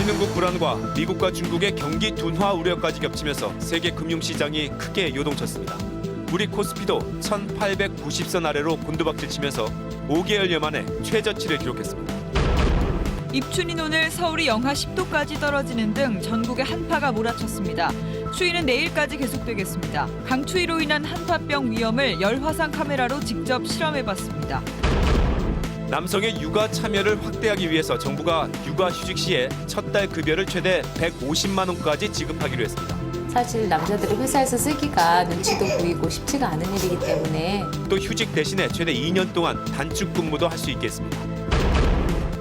신흥국 불안과 미국과 중국의 경기 둔화 우려까지 겹치면서 세계 금융시장이 크게 요동쳤습니다. 우리 코스피도 1890선 아래로 곤두박질치면서 5개월여 만에 최저치를 기록했습니다. 입춘인 오늘 서울이 영하 10도까지 떨어지는 등 전국에 한파가 몰아쳤습니다. 추위는 내일까지 계속되겠습니다. 강추위로 인한 한파병 위험을 열화상 카메라로 직접 실험해봤습니다. 남성의 육아 참여를 확대하기 위해서 정부가 육아휴직 시에 첫 달 급여를 최대 150만 원까지 지급하기로 했습니다. 사실 남자들이 회사에서 쓰기가 눈치도 보이고 쉽지가 않은 일이기 때문에 또 휴직 대신에 최대 2년 동안 단축 근무도 할 수 있겠습니다.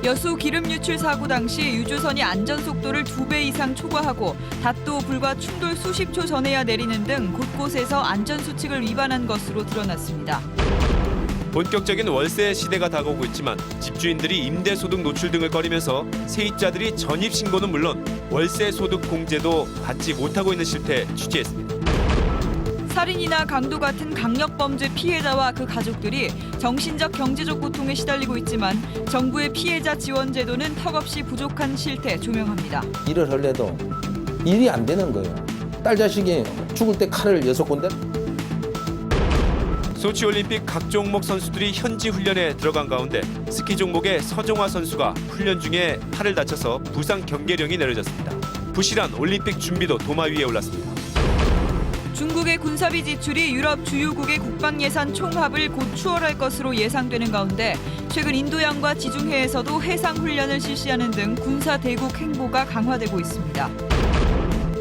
여수 기름 유출 사고 당시 유조선이 안전 속도를 2배 이상 초과하고 닷도 불과 충돌 수십 초 전에야 내리는 등 곳곳에서 안전 수칙을 위반한 것으로 드러났습니다. 본격적인 월세 시대가 다가오고 있지만 집주인들이 임대소득 노출 등을 꺼리면서 세입자들이 전입신고는 물론 월세 소득 공제도 받지 못하고 있는 실태 취재했습니다. 살인이나 강도 같은 강력범죄 피해자와 그 가족들이 정신적 경제적 고통에 시달리고 있지만 정부의 피해자 지원 제도는 턱없이 부족한 실태 조명합니다. 일을 하려도 일이 안 되는 거예요. 딸 자식이 죽을 때 칼을 6군데? 소치올림픽 각 종목 선수들이 현지 훈련에 들어간 가운데 스키 종목의 서종화 선수가 훈련 중에 팔을 다쳐서 부상 경계령이 내려졌습니다. 부실한 올림픽 준비도 도마 위에 올랐습니다. 중국의 군사비 지출이 유럽 주요국의 국방 예산 총합을 곧 추월할 것으로 예상되는 가운데 최근 인도양과 지중해에서도 해상 훈련을 실시하는 등 군사 대국 행보가 강화되고 있습니다.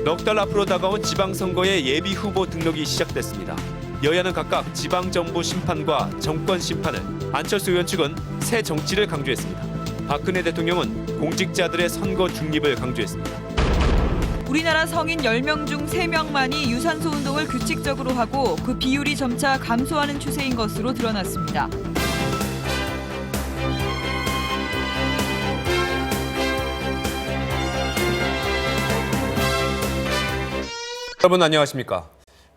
넉 달 앞으로 다가온 지방선거의 예비 후보 등록이 시작됐습니다. 여야는 각각 지방정부 심판과 정권 심판을, 안철수 의원 측은 새 정치를 강조했습니다. 박근혜 대통령은 공직자들의 선거 중립을 강조했습니다. 우리나라 성인 10명 중 3명만이 유산소 운동을 규칙적으로 하고 그 비율이 점차 감소하는 추세인 것으로 드러났습니다. 여러분 안녕하십니까?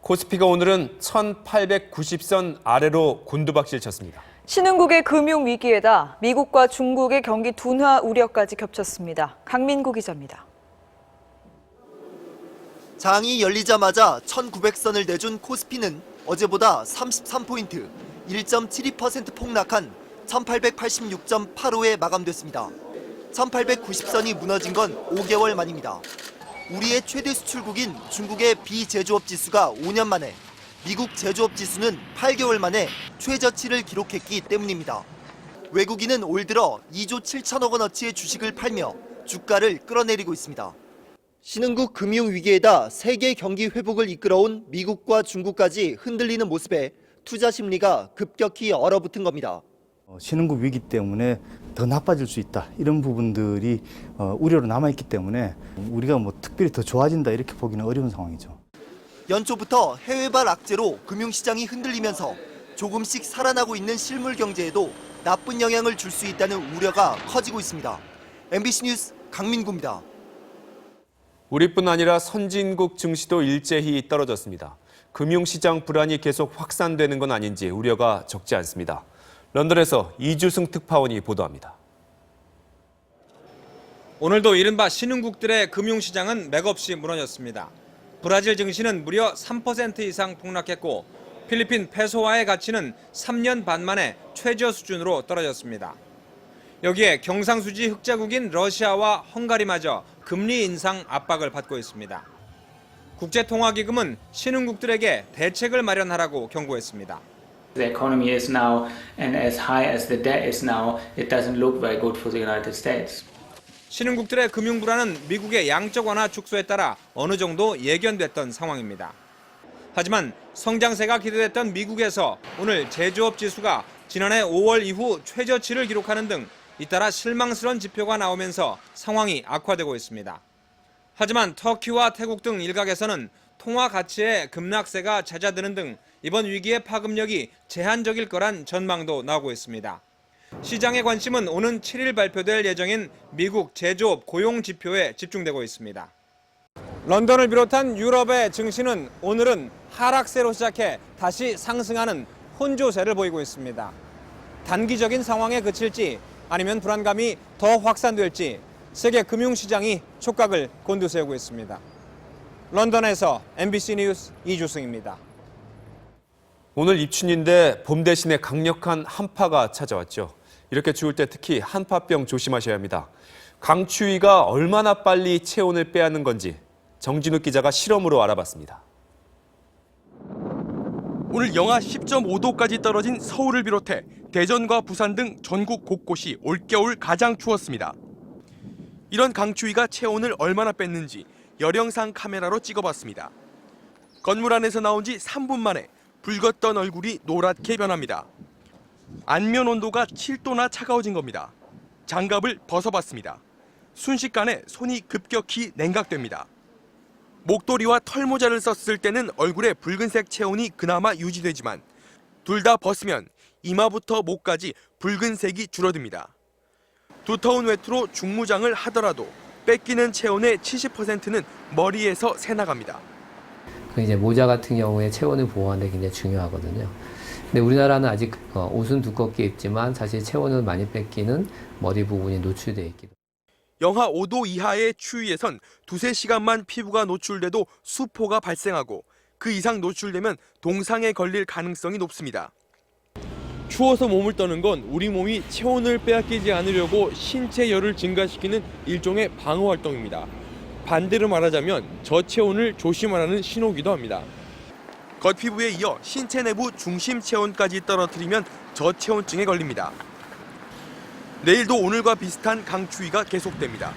코스피가 오늘은 1890선 아래로 곤두박질 쳤습니다. 신흥국의 금융위기에다 미국과 중국의 경기 둔화 우려까지 겹쳤습니다. 강민구 기자입니다. 장이 열리자마자 1900선을 내준 코스피는 어제보다 33포인트, 1.72% 폭락한 1886.85에 마감됐습니다. 1890선이 무너진 건 5개월 만입니다. 우리의 최대 수출국인 중국의 비제조업 지수가 5년 만에, 미국 제조업 지수는 8개월 만에 최저치를 기록했기 때문입니다. 외국인은 올 들어 2조 7천억 원어치의 주식을 팔며 주가를 끌어내리고 있습니다. 신흥국 금융위기에다 세계 경기 회복을 이끌어온 미국과 중국까지 흔들리는 모습에 투자 심리가 급격히 얼어붙은 겁니다. 신흥국 위기 때문에 더 나빠질 수 있다. 이런 부분들이 우려로 남아있기 때문에 우리가 특별히 더 좋아진다 이렇게 보기는 어려운 상황이죠. 연초부터 해외발 악재로 금융시장이 흔들리면서 조금씩 살아나고 있는 실물 경제에도 나쁜 영향을 줄 수 있다는 우려가 커지고 있습니다. MBC 뉴스 강민구입니다. 우리뿐 아니라 선진국 증시도 일제히 떨어졌습니다. 금융시장 불안이 계속 확산되는 건 아닌지 우려가 적지 않습니다. 런던에서 이주승 특파원이 보도합니다. 오늘도 이른바 신흥국들의 금융시장은 맥없이 무너졌습니다. 브라질 증시는 무려 3% 이상 폭락했고 필리핀 페소화의 가치는 3년 반 만에 최저 수준으로 떨어졌습니다. 여기에 경상수지 흑자국인 러시아와 헝가리마저 금리 인상 압박을 받고 있습니다. 국제통화기금은 신흥국들에게 대책을 마련하라고 경고했습니다. The economy is now, and as high as the debt is now, it doesn't look very good for the United States. 신흥국들의 금융 불안은 미국의 양적 완화 축소에 따라 어느 정도 예견됐던 상황입니다. 하지만 성장세가 기대됐던 미국에서 오늘 제조업 지수가 지난해 5월 이후 최저치를 기록하는 등 잇따라 실망스러운 지표가 나오면서 상황이 악화되고 있습니다. 하지만 터키와 태국 등 일각에서는 통화 가치의 급락세가 잦아드는 등 이번 위기의 파급력이 제한적일 거란 전망도 나오고 있습니다. 시장의 관심은 오는 7일 발표될 예정인 미국 제조업 고용 지표에 집중되고 있습니다. 런던을 비롯한 유럽의 증시는 오늘은 하락세로 시작해 다시 상승하는 혼조세를 보이고 있습니다. 단기적인 상황에 그칠지 아니면 불안감이 더 확산될지 세계 금융시장이 촉각을 곤두세우고 있습니다. 런던에서 MBC 뉴스 이주승입니다. 오늘 입춘인데 봄 대신에 강력한 한파가 찾아왔죠. 이렇게 추울 때 특히 한파병 조심하셔야 합니다. 강추위가 얼마나 빨리 체온을 빼앗는 건지 정진욱 기자가 실험으로 알아봤습니다. 오늘 영하 10.5도까지 떨어진 서울을 비롯해 대전과 부산 등 전국 곳곳이 올겨울 가장 추웠습니다. 이런 강추위가 체온을 얼마나 뺐는지 열영상 카메라로 찍어봤습니다. 건물 안에서 나온 지 3분 만에 붉었던 얼굴이 노랗게 변합니다. 안면 온도가 7도나 차가워진 겁니다. 장갑을 벗어봤습니다. 순식간에 손이 급격히 냉각됩니다. 목도리와 털모자를 썼을 때는 얼굴에 붉은색 체온이 그나마 유지되지만 둘 다 벗으면 이마부터 목까지 붉은색이 줄어듭니다. 두터운 외투로 중무장을 하더라도 뺏기는 체온의 70%는 머리에서 새나갑니다. 이제 모자 같은 경우에 체온을 보호하는 게 굉장히 중요하거든요. 근데 우리나라는 아직 옷은 두껍게 입지만 사실 체온을 많이 뺏기는 머리 부분이 노출되어 있기도. 영하 5도 이하의 추위에선 2~3시간만 피부가 노출돼도 수포가 발생하고 그 이상 노출되면 동상에 걸릴 가능성이 높습니다. 추워서 몸을 떠는 건 우리 몸이 체온을 빼앗기지 않으려고 신체 열을 증가시키는 일종의 방어 활동입니다. 반대로 말하자면 저체온을 조심하라는 신호기도 합니다. 겉피부에 이어 신체 내부 중심 체온까지 떨어뜨리면 저체온증에 걸립니다. 내일도 오늘과 비슷한 강추위가 계속됩니다.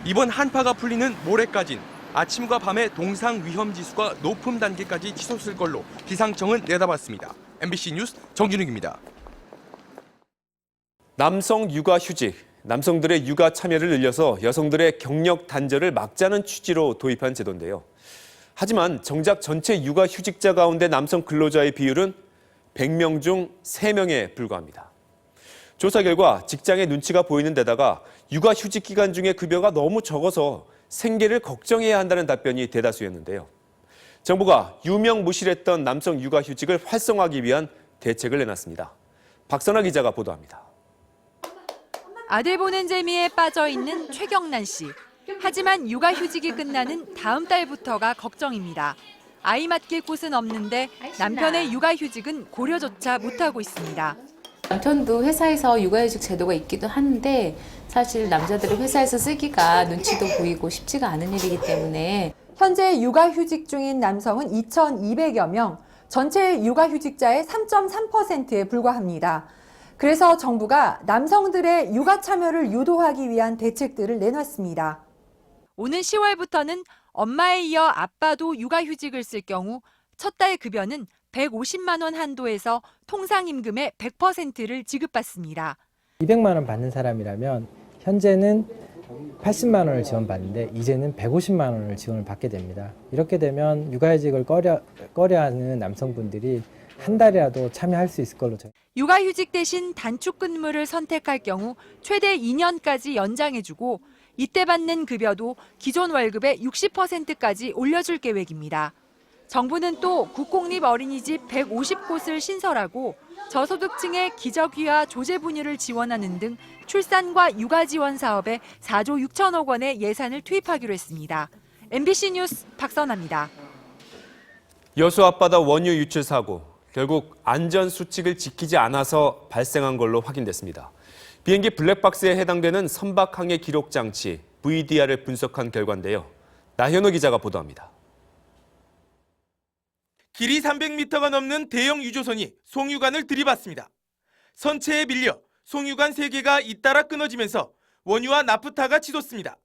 이번 한파가 풀리는 모레까진 아침과 밤의 동상 위험 지수가 높음 단계까지 치솟을 걸로 기상청은 내다봤습니다. MBC 뉴스 정진욱입니다. 남성 육아휴직, 남성들의 육아 참여를 늘려서 여성들의 경력 단절을 막자는 취지로 도입한 제도인데요. 하지만 정작 전체 육아휴직자 가운데 남성 근로자의 비율은 100명 중 3명에 불과합니다. 조사 결과 직장의 눈치가 보이는 데다가 육아휴직 기간 중에 급여가 너무 적어서 생계를 걱정해야 한다는 답변이 대다수였는데요. 정부가 유명무실했던 남성 육아휴직을 활성화하기 위한 대책을 내놨습니다. 박선아 기자가 보도합니다. 아들 보는 재미에 빠져있는 최경란 씨. 하지만 육아휴직이 끝나는 다음 달부터가 걱정입니다. 아이 맡길 곳은 없는데 남편의 육아휴직은 고려조차 못하고 있습니다. 남편도 회사에서 육아휴직 제도가 있기도 한데 사실 남자들이 회사에서 쓰기가 눈치도 보이고 쉽지가 않은 일이기 때문에 현재 육아휴직 중인 남성은 2,200여 명, 전체 육아휴직자의 3.3%에 불과합니다. 그래서 정부가 남성들의 육아 참여를 유도하기 위한 대책들을 내놨습니다. 오는 10월부터는 엄마에 이어 아빠도 육아휴직을 쓸 경우 첫 달 급여는 150만 원 한도에서 통상임금의 100%를 지급받습니다. 200만 원 받는 사람이라면 현재는 80만 원을 지원받는데 이제는 150만 원을 지원을 받게 됩니다. 이렇게 되면 육아휴직을 꺼려하는 남성분들이 한 달이라도 참여할 수 있을 걸로 육아휴직 대신 단축 근무를 선택할 경우 최대 2년까지 연장해주고 이때 받는 급여도 기존 월급의 60%까지 올려줄 계획입니다. 정부는 또 국공립 어린이집 150곳을 신설하고 저소득층의 기저귀와 조제 분유를 지원하는 등 출산과 육아 지원 사업에 4조 6천억 원의 예산을 투입하기로 했습니다. MBC 뉴스 박선아입니다. 여수 앞바다 원유 유출 사고, 결국 안전 수칙을 지키지 않아서 발생한 걸로 확인됐습니다. 비행기 블랙박스에 해당되는 선박항해 기록 장치 VDR을 분석한 결과인데요. 나현호 기자가 보도합니다. 길이 300m가 넘는 대형 유조선이 송유관을 들이받습니다. 선체에 밀려 송유관 3개가 잇따라 끊어지면서 원유와 나프타가 치솟습니다.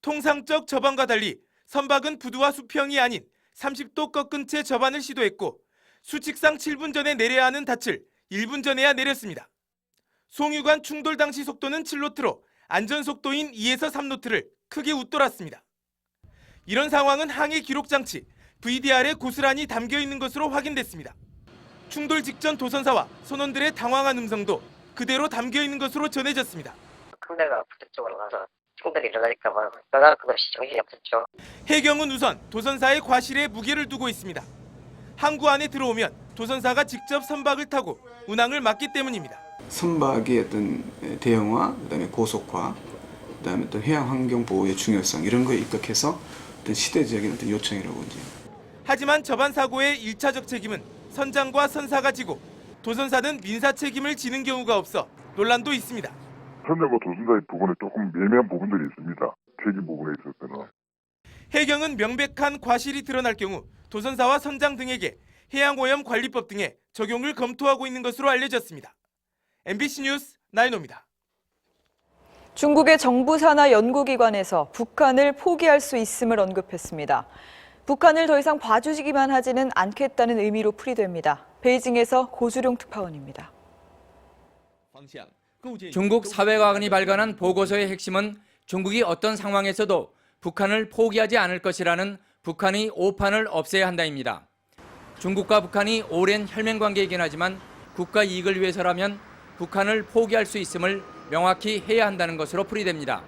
통상적 저반과 달리 선박은 부두와 수평이 아닌 30도 꺾은 채 저반을 시도했고 수칙상 7분 전에 내려야 하는 닻을 1분 전에야 내렸습니다. 송유관 충돌 당시 속도는 7노트로 안전속도인 2에서 3노트를 크게 웃돌았습니다. 이런 상황은 항해 기록 장치 VDR에 고스란히 담겨있는 것으로 확인됐습니다. 충돌 직전 도선사와 선원들의 당황한 음성도 그대로 담겨있는 것으로 전해졌습니다. 큰 배가 부두 쪽으로 가서 충돌이 일어나니까 전화 끝없이 정신이 없었죠. 해경은 우선 도선사의 과실에 무게를 두고 있습니다. 항구 안에 들어오면 도선사가 직접 선박을 타고 운항을 맡기 때문입니다. 선박의 어떤 대형화, 그다음에 고속화, 그다음에 또 해양 환경 보호의 중요성 이런 거에 입각해서 어떤 시대적인 어떤 요청이라고 이제. 하지만 저반 사고의 1차적 책임은 선장과 선사가 지고 도선사는 민사 책임을 지는 경우가 없어 논란도 있습니다. 선장과 도선사의 부분에 조금 애매한 부분들이 있습니다. 책임 부분에 있어서는. 해경은 명백한 과실이 드러날 경우 도선사와 선장 등에게 해양오염관리법 등의 적용을 검토하고 있는 것으로 알려졌습니다. MBC 뉴스 나인호입니다. 중국의 정부 산하 연구기관에서 북한을 포기할 수 있음을 언급했습니다. 북한을 더 이상 봐주기만 하지는 않겠다는 의미로 풀이됩니다. 베이징에서 고주룡 특파원입니다. 중국 사회과학원이 발간한 보고서의 핵심은 중국이 어떤 상황에서도 북한을 포기하지 않을 것이라는 북한의 오판을 없애야 한다입니다. 중국과 북한이 오랜 혈맹관계이긴 하지만 국가 이익을 위해서라면 북한을 포기할 수 있음을 명확히 해야 한다는 것으로 풀이됩니다.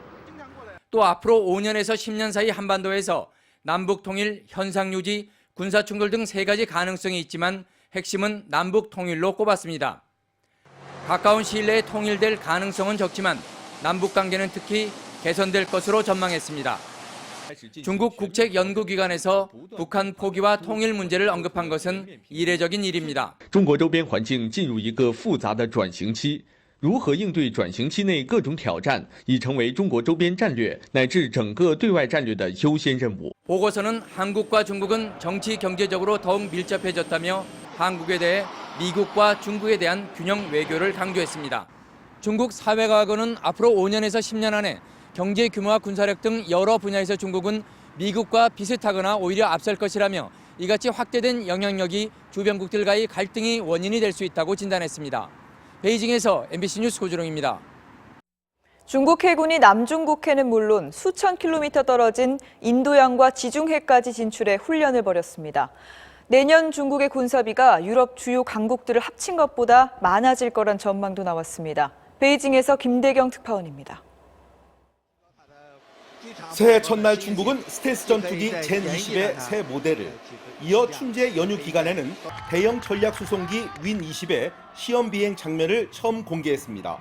또 앞으로 5년에서 10년 사이 한반도에서 남북 통일, 현상 유지, 군사 충돌 등 3가지 가능성이 있지만 핵심은 남북 통일로 꼽았습니다. 가까운 시일 내에 통일될 가능성은 적지만 남북 관계는 특히 개선될 것으로 전망했습니다. 중국 국책연구기관에서 북한 포기와 통일 문제를 언급한 것은 이례적인 일입니다. 中国周边环境进入一个复杂的转型期，如何应对转型期内各种挑战，已成为中国周边战略乃至整个对外战略的优先任务。 보고서는 한국과 중국은 정치 경제적으로 더욱 밀접해졌다며 한국에 대해 미국과 중국에 대한 균형 외교를 강조했습니다. 중국 사회과학원은 앞으로 5년에서 10년 안에 경제 규모와 군사력 등 여러 분야에서 중국은 미국과 비슷하거나 오히려 앞설 것이라며 이같이 확대된 영향력이 주변국들과의 갈등이 원인이 될 수 있다고 진단했습니다. 베이징에서 MBC 뉴스 고주룡입니다. 중국 해군이 남중국해는 물론 수천 킬로미터 떨어진 인도양과 지중해까지 진출해 훈련을 벌였습니다. 내년 중국의 군사비가 유럽 주요 강국들을 합친 것보다 많아질 거란 전망도 나왔습니다. 베이징에서 김대경 특파원입니다. 새해 첫날 중국은 스텔스 전투기 젠20의 새 모델을, 이어 춘제 연휴 기간에는 대형 전략 수송기 윈20의 시험 비행 장면을 처음 공개했습니다.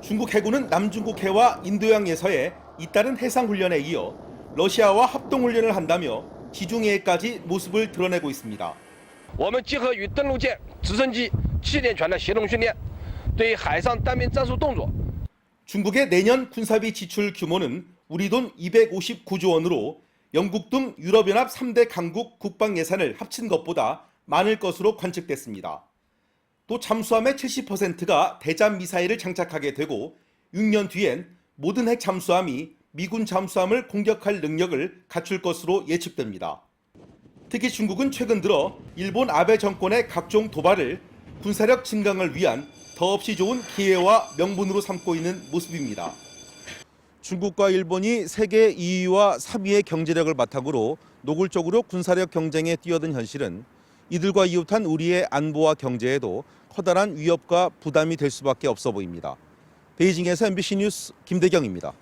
중국 해군은 남중국해와 인도양에서의 잇따른 해상 훈련에 이어 러시아와 합동 훈련을 한다며 지중해까지 모습을 드러내고 있습니다. 我们结合与登陆舰、直升机、气垫船的协同训练，对海上单边战术动作。 중국의 내년 군사비 지출 규모는 우리 돈 259조 원으로 영국 등 유럽연합 3대 강국 국방 예산을 합친 것보다 많을 것으로 관측됐습니다. 또 잠수함의 70%가 대잠 미사일을 장착하게 되고 6년 뒤엔 모든 핵 잠수함이 미군 잠수함을 공격할 능력을 갖출 것으로 예측됩니다. 특히 중국은 최근 들어 일본 아베 정권의 각종 도발을 군사력 증강을 위한 더없이 좋은 기회와 명분으로 삼고 있는 모습입니다. 중국과 일본이 세계 2위와 3위의 경제력을 바탕으로 노골적으로 군사력 경쟁에 뛰어든 현실은 이들과 이웃한 우리의 안보와 경제에도 커다란 위협과 부담이 될 수밖에 없어 보입니다. 베이징에서 MBC 뉴스 김대경입니다.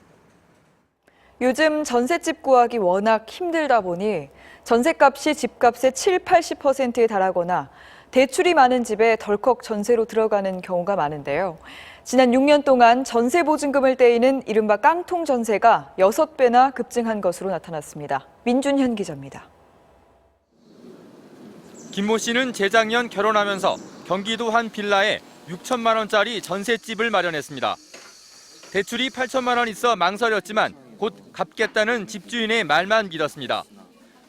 요즘 전셋집 구하기 워낙 힘들다 보니 전셋값이 집값의 70-80%에 달하거나 대출이 많은 집에 덜컥 전세로 들어가는 경우가 많은데요. 지난 6년 동안 전세 보증금을 떼이는 이른바 깡통 전세가 6배나 급증한 것으로 나타났습니다. 민준현 기자입니다. 김모 씨는 재작년 결혼하면서 경기도 한 빌라에 6천만 원짜리 전셋집을 마련했습니다. 대출이 8천만 원 있어 망설였지만 곧 갚겠다는 집주인의 말만 믿었습니다.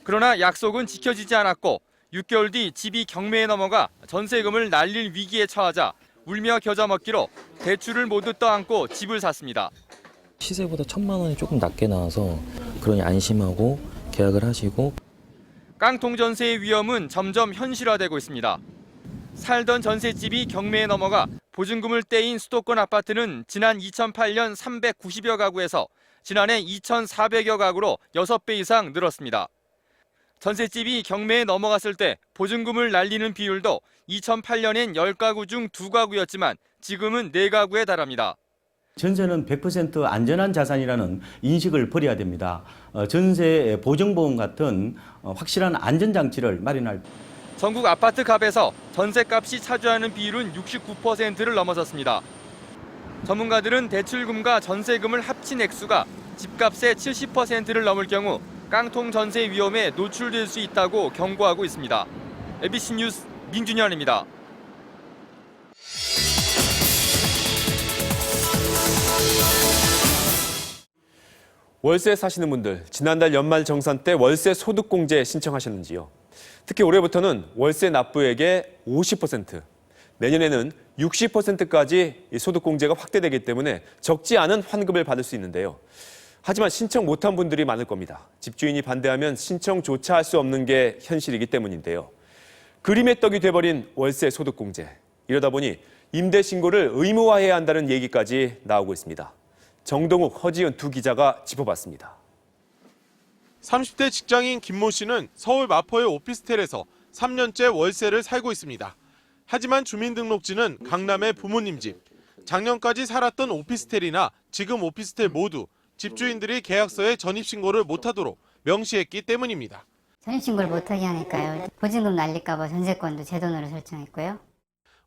그러나 약속은 지켜지지 않았고 6개월 뒤 집이 경매에 넘어가 전세금을 날릴 위기에 처하자 울며 겨자 먹기로 대출을 모두 떠안고 집을 샀습니다. 시세보다 1,000만 원이 조금 낮게 나와서 그러니 안심하고 계약을 하시고. 깡통 전세의 위험은 점점 현실화되고 있습니다. 살던 전셋집이 경매에 넘어가 보증금을 떼인 수도권 아파트는 지난 2008년 390여 가구에서 지난해 2,400여 가구로 6배 이상 늘었습니다. 전셋집이 경매에 넘어갔을 때 보증금을 날리는 비율도 2008년엔 10가구 중 2가구였지만 지금은 4가구에 달합니다. 전세는 100% 안전한 자산이라는 인식을 버려야 됩니다. 전세 보증보험 같은 확실한 안전장치를 마련할. 전국 아파트 값에서 전세값이 차지하는 비율은 69%를 넘어섰습니다. 전문가들은 대출금과 전세금을 합친 액수가 집값의 70%를 넘을 경우 깡통 전세 위험에 노출될 수 있다고 경고하고 있습니다. MBC 뉴스 민준현입니다. 월세 사시는 분들, 지난달 연말 정산 때 월세 소득공제 신청하셨는지요? 특히 올해부터는 월세 납부액의 50%, 내년에는 60%까지 소득공제가 확대되기 때문에 적지 않은 환급을 받을 수 있는데요. 하지만 신청 못한 분들이 많을 겁니다. 집주인이 반대하면 신청조차 할 수 없는 게 현실이기 때문인데요. 그림의 떡이 돼버린 월세 소득공제. 이러다 보니 임대 신고를 의무화해야 한다는 얘기까지 나오고 있습니다. 정동욱, 허지은 두 기자가 짚어봤습니다. 30대 직장인 김모 씨는 서울 마포의 오피스텔에서 3년째 월세를 살고 있습니다. 하지만 주민등록지는 강남의 부모님 집. 작년까지 살았던 오피스텔이나 지금 오피스텔 모두 집주인들이 계약서에 전입신고를 못하도록 명시했기 때문입니다. 전입신고를 못하게 하니까요. 보증금 날릴까 봐 전세권도 제 돈으로 설정했고요.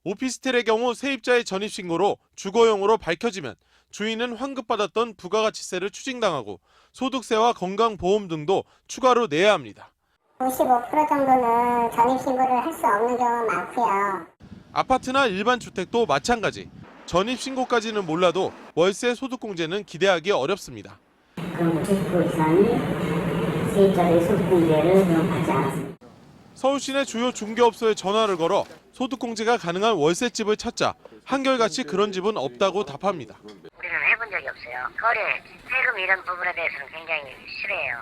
오피스텔의 경우 세입자의 전입신고로 주거용으로 밝혀지면 주인은 환급받았던 부가가치세를 추징당하고 소득세와 건강보험 등도 추가로 내야 합니다. 95% 정도는 전입신고를 할 수 없는 경우가 많고요. 아파트나 일반 주택도 마찬가지. 전입신고까지는 몰라도 월세 소득공제는 기대하기 어렵습니다. 그럼 90% 이상이 세입자들의 소득공제를 받지 않았습니다. 서울 시내 주요 중개업소에 전화를 걸어 소득공제가 가능한 월세집을 찾자 한결같이 그런 집은 없다고 답합니다. 우리는 해본 적이 없어요. 거래, 세금 이런 부분에 대해서는 굉장히 싫어해요.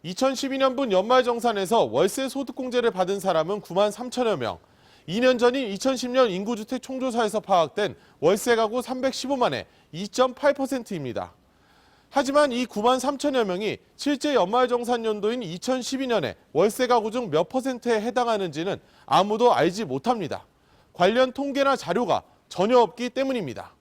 2012년분 연말정산에서 월세 소득공제를 받은 사람은 9만 3천여 명. 2년 전인 2010년 인구주택 총조사에서 파악된 월세 가구 315만의 2.8%입니다. 하지만 이 9만 3천여 명이 실제 연말정산 연도인 2012년에 월세 가구 중 몇 %에 해당하는지는 아무도 알지 못합니다. 관련 통계나 자료가 전혀 없기 때문입니다.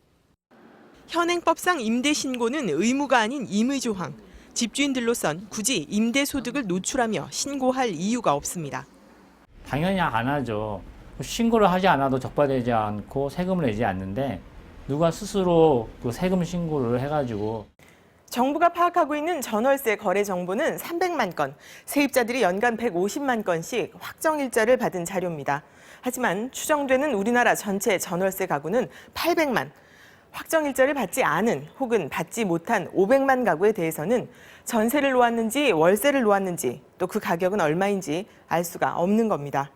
현행법상 임대 신고는 의무가 아닌 임의 조항. 집주인들로선 굳이 임대 소득을 노출하며 신고할 이유가 없습니다. 당연히 안 하죠. 신고를 하지 않아도 적발되지 않고 세금을 내지 않는데 누가 스스로 그 세금 신고를 해가지고. 정부가 파악하고 있는 전월세 거래 정보는 300만 건, 세입자들이 연간 150만 건씩 확정일자를 받은 자료입니다. 하지만 추정되는 우리나라 전체 전월세 가구는 800만, 확정일자를 받지 않은 혹은 받지 못한 500만 가구에 대해서는 전세를 놓았는지 월세를 놓았는지 또 그 가격은 얼마인지 알 수가 없는 겁니다.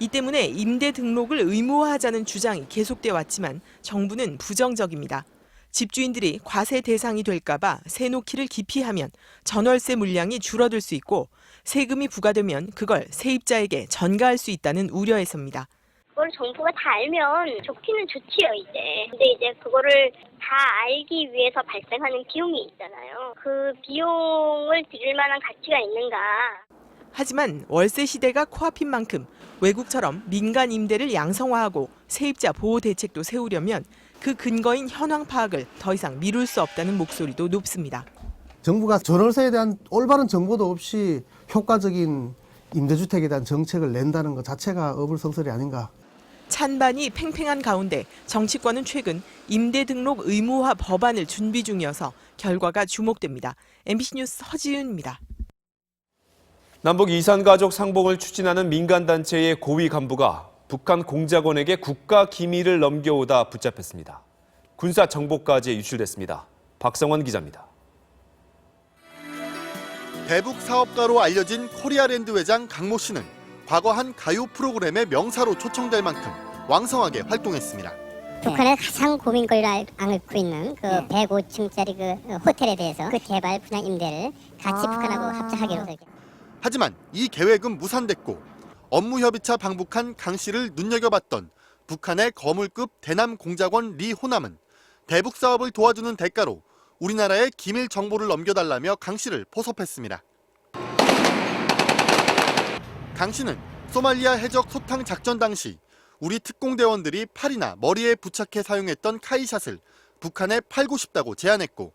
이 때문에 임대 등록을 의무화하자는 주장이 계속돼 왔지만 정부는 부정적입니다. 집주인들이 과세 대상이 될까 봐 세놓기를 기피하면 전월세 물량이 줄어들 수 있고 세금이 부과되면 그걸 세입자에게 전가할 수 있다는 우려에서입니다. 그걸 정부가 다 알면 좋기는 좋지요, 이제. 근데 이제 그거를 다 알기 위해서 발생하는 비용이 있잖아요. 그 비용을 들일 만한 가치가 있는가. 하지만 월세 시대가 코앞인 만큼 외국처럼 민간 임대를 양성화하고 세입자 보호 대책도 세우려면 그 근거인 현황 파악을 더 이상 미룰 수 없다는 목소리도 높습니다. 정부가 전월세에 대한 올바른 정보도 없이 효과적인 임대주택에 대한 정책을 낸다는 것 자체가 어불성설이 아닌가. 찬반이 팽팽한 가운데 정치권은 최근 임대 등록 의무화 법안을 준비 중이어서 결과가 주목됩니다. MBC 뉴스 허지은입니다. 남북 이산가족 상봉을 추진하는 민간단체의 고위 간부가 북한 공작원에게 국가 기밀을 넘겨오다 붙잡혔습니다. 군사 정보까지 유출됐습니다. 박성원 기자입니다. 대북 사업가로 알려진 코리아랜드 회장 강모 씨는 과거 한 가요 프로그램의 명사로 초청될 만큼 왕성하게 활동했습니다. 북한의 가장 고민거리로 앓고 있는 그 105층짜리 그 호텔에 대해서 그 개발 분양 임대를 같이 북한하고 합작하기로. 하지만 이 계획은 무산됐고 업무 협의차 방북한 강 씨를 눈여겨봤던 북한의 거물급 대남 공작원 리 호남은 대북 사업을 도와주는 대가로 우리나라에 기밀 정보를 넘겨달라며 강 씨를 포섭했습니다. 강 씨는 소말리아 해적 소탕 작전 당시 우리 특공대원들이 팔이나 머리에 부착해 사용했던 카이샷을 북한에 팔고 싶다고 제안했고,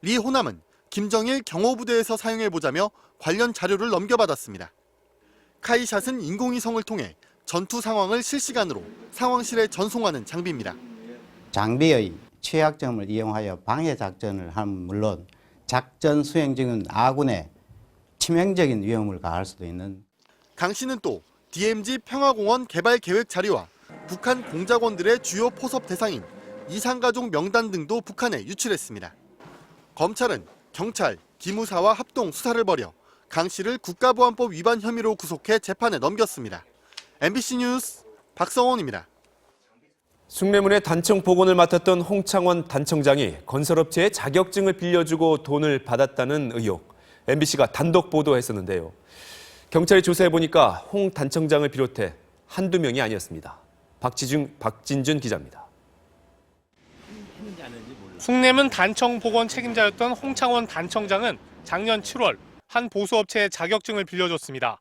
리 호남은 김정일 경호부대에서 사용해보자며 관련 자료를 넘겨받았습니다. 카이샷은 인공위성을 통해 전투 상황을 실시간으로 상황실에 전송하는 장비입니다. 장비의 취약점을 이용하여 방해 작전을 하면 물론 작전 수행 중인 아군의 치명적인 위험을 가할 수도 있는. 강 씨는 또 DMZ 평화공원 개발 계획 자료와 북한 공작원들의 주요 포섭 대상인 이산가족 명단 등도 북한에 유출했습니다. 검찰은 경찰, 기무사와 합동 수사를 벌여 강 씨를 국가보안법 위반 혐의로 구속해 재판에 넘겼습니다. MBC 뉴스 박성원입니다. 숭례문의 단청 복원을 맡았던 홍창원 단청장이 건설업체에 자격증을 빌려주고 돈을 받았다는 의혹. MBC가 단독 보도했었는데요. 경찰이 조사해보니까 홍 단청장을 비롯해 한두 명이 아니었습니다. 박진준 기자입니다. 숭례문 단청 복원 책임자였던 홍창원 단청장은 작년 7월 한 보수업체에 자격증을 빌려줬습니다.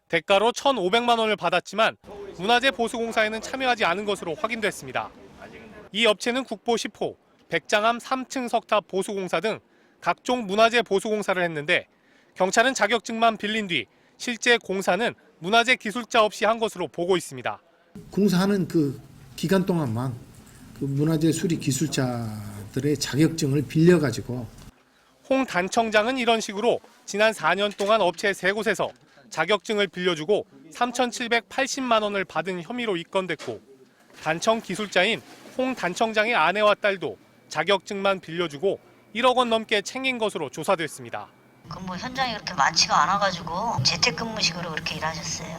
대가로 1,500만 원을 받았지만 문화재 보수공사에는 참여하지 않은 것으로 확인됐습니다. 이 업체는 국보 10호, 백장암 3층 석탑 보수공사 등 각종 문화재 보수공사를 했는데 경찰은 자격증만 빌린 뒤 실제 공사는 문화재 기술자 없이 한 것으로 보고 있습니다. 공사하는 그 기간 동안만 그 문화재 수리 기술자들의 자격증을 빌려가지고 홍 단청장은 이런 식으로 지난 4년 동안 업체 3곳에서 자격증을 빌려주고 3,780만 원을 받은 혐의로 입건됐고 단청 기술자인 홍 단청장의 아내와 딸도 자격증만 빌려주고 1억 원 넘게 챙긴 것으로 조사됐습니다. 근무 현장이 그렇게 많지가 않아가지고 재택근무식으로 그렇게 일하셨어요.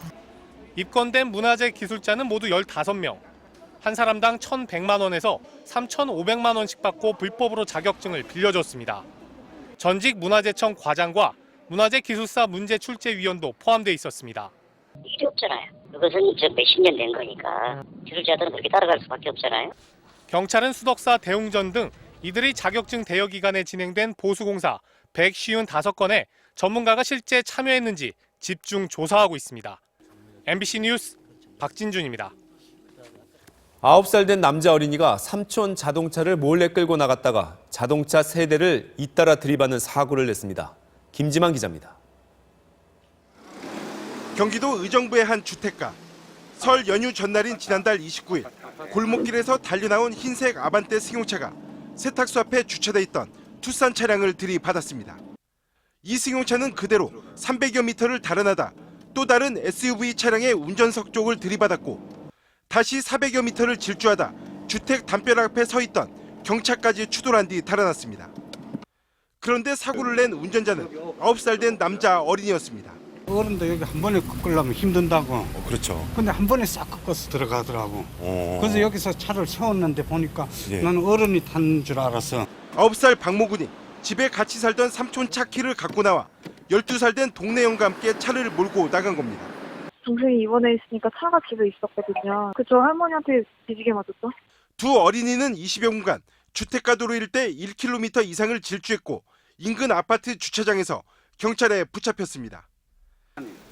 입건된 문화재 기술자는 모두 15명. 한 사람당 1,100만 원에서 3,500만 원씩 받고 불법으로 자격증을 빌려줬습니다. 전직 문화재청 과장과 문화재기술사 문제출제위원도 포함돼 있었습니다. 일이 없잖아요. 그것은 이제 몇십 년 된 거니까 기술자들은 그렇게 따라갈 수밖에 없잖아요. 경찰은 수덕사 대웅전 등 이들의 자격증 대여 기간에 진행된 보수공사 155건에 전문가가 실제 참여했는지 집중 조사하고 있습니다. MBC 뉴스 박진준입니다. 9살 된 남자 어린이가 삼촌 자동차를 몰래 끌고 나갔다가 자동차 3대를 잇따라 들이받는 사고를 냈습니다. 김지만 기자입니다. 경기도 의정부의 한 주택가. 설 연휴 전날인 지난달 29일 골목길에서 달려나온 흰색 아반떼 승용차가 세탁소 앞에 주차돼 있던 투싼 차량을 들이받았습니다. 이 승용차는 그대로 300여 미터를 달아나다 또 다른 SUV 차량의 운전석 쪽을 들이받았고 다시 400여 미터를 질주하다 주택 담벼락 앞에 서 있던 경차까지 추돌한 뒤 달아났습니다. 그런데 사고를 낸 운전자는 9살 된 남자 어린이였습니다. 어른도 여기 한 번에 꺾으려면 힘든다고. 그렇죠. 근데 한 번에 싹 꺾어서 들어가더라고. 그래서 여기서 차를 세웠는데 보니까 나는 어른이 탄 줄 알았어. 9살 박모군이 집에 같이 살던 삼촌 차 키를 갖고 나와 12살 된 동네 형과 함께 차를 몰고 나간 겁니다. 동생이 입원해 있으니까 차가 집에 있었거든요. 그저 할머니한테 뒤지게 맞았죠. 두 어린이는 20여 분간 주택가 도로 일대 1km 이상을 질주했고 인근 아파트 주차장에서 경찰에 붙잡혔습니다.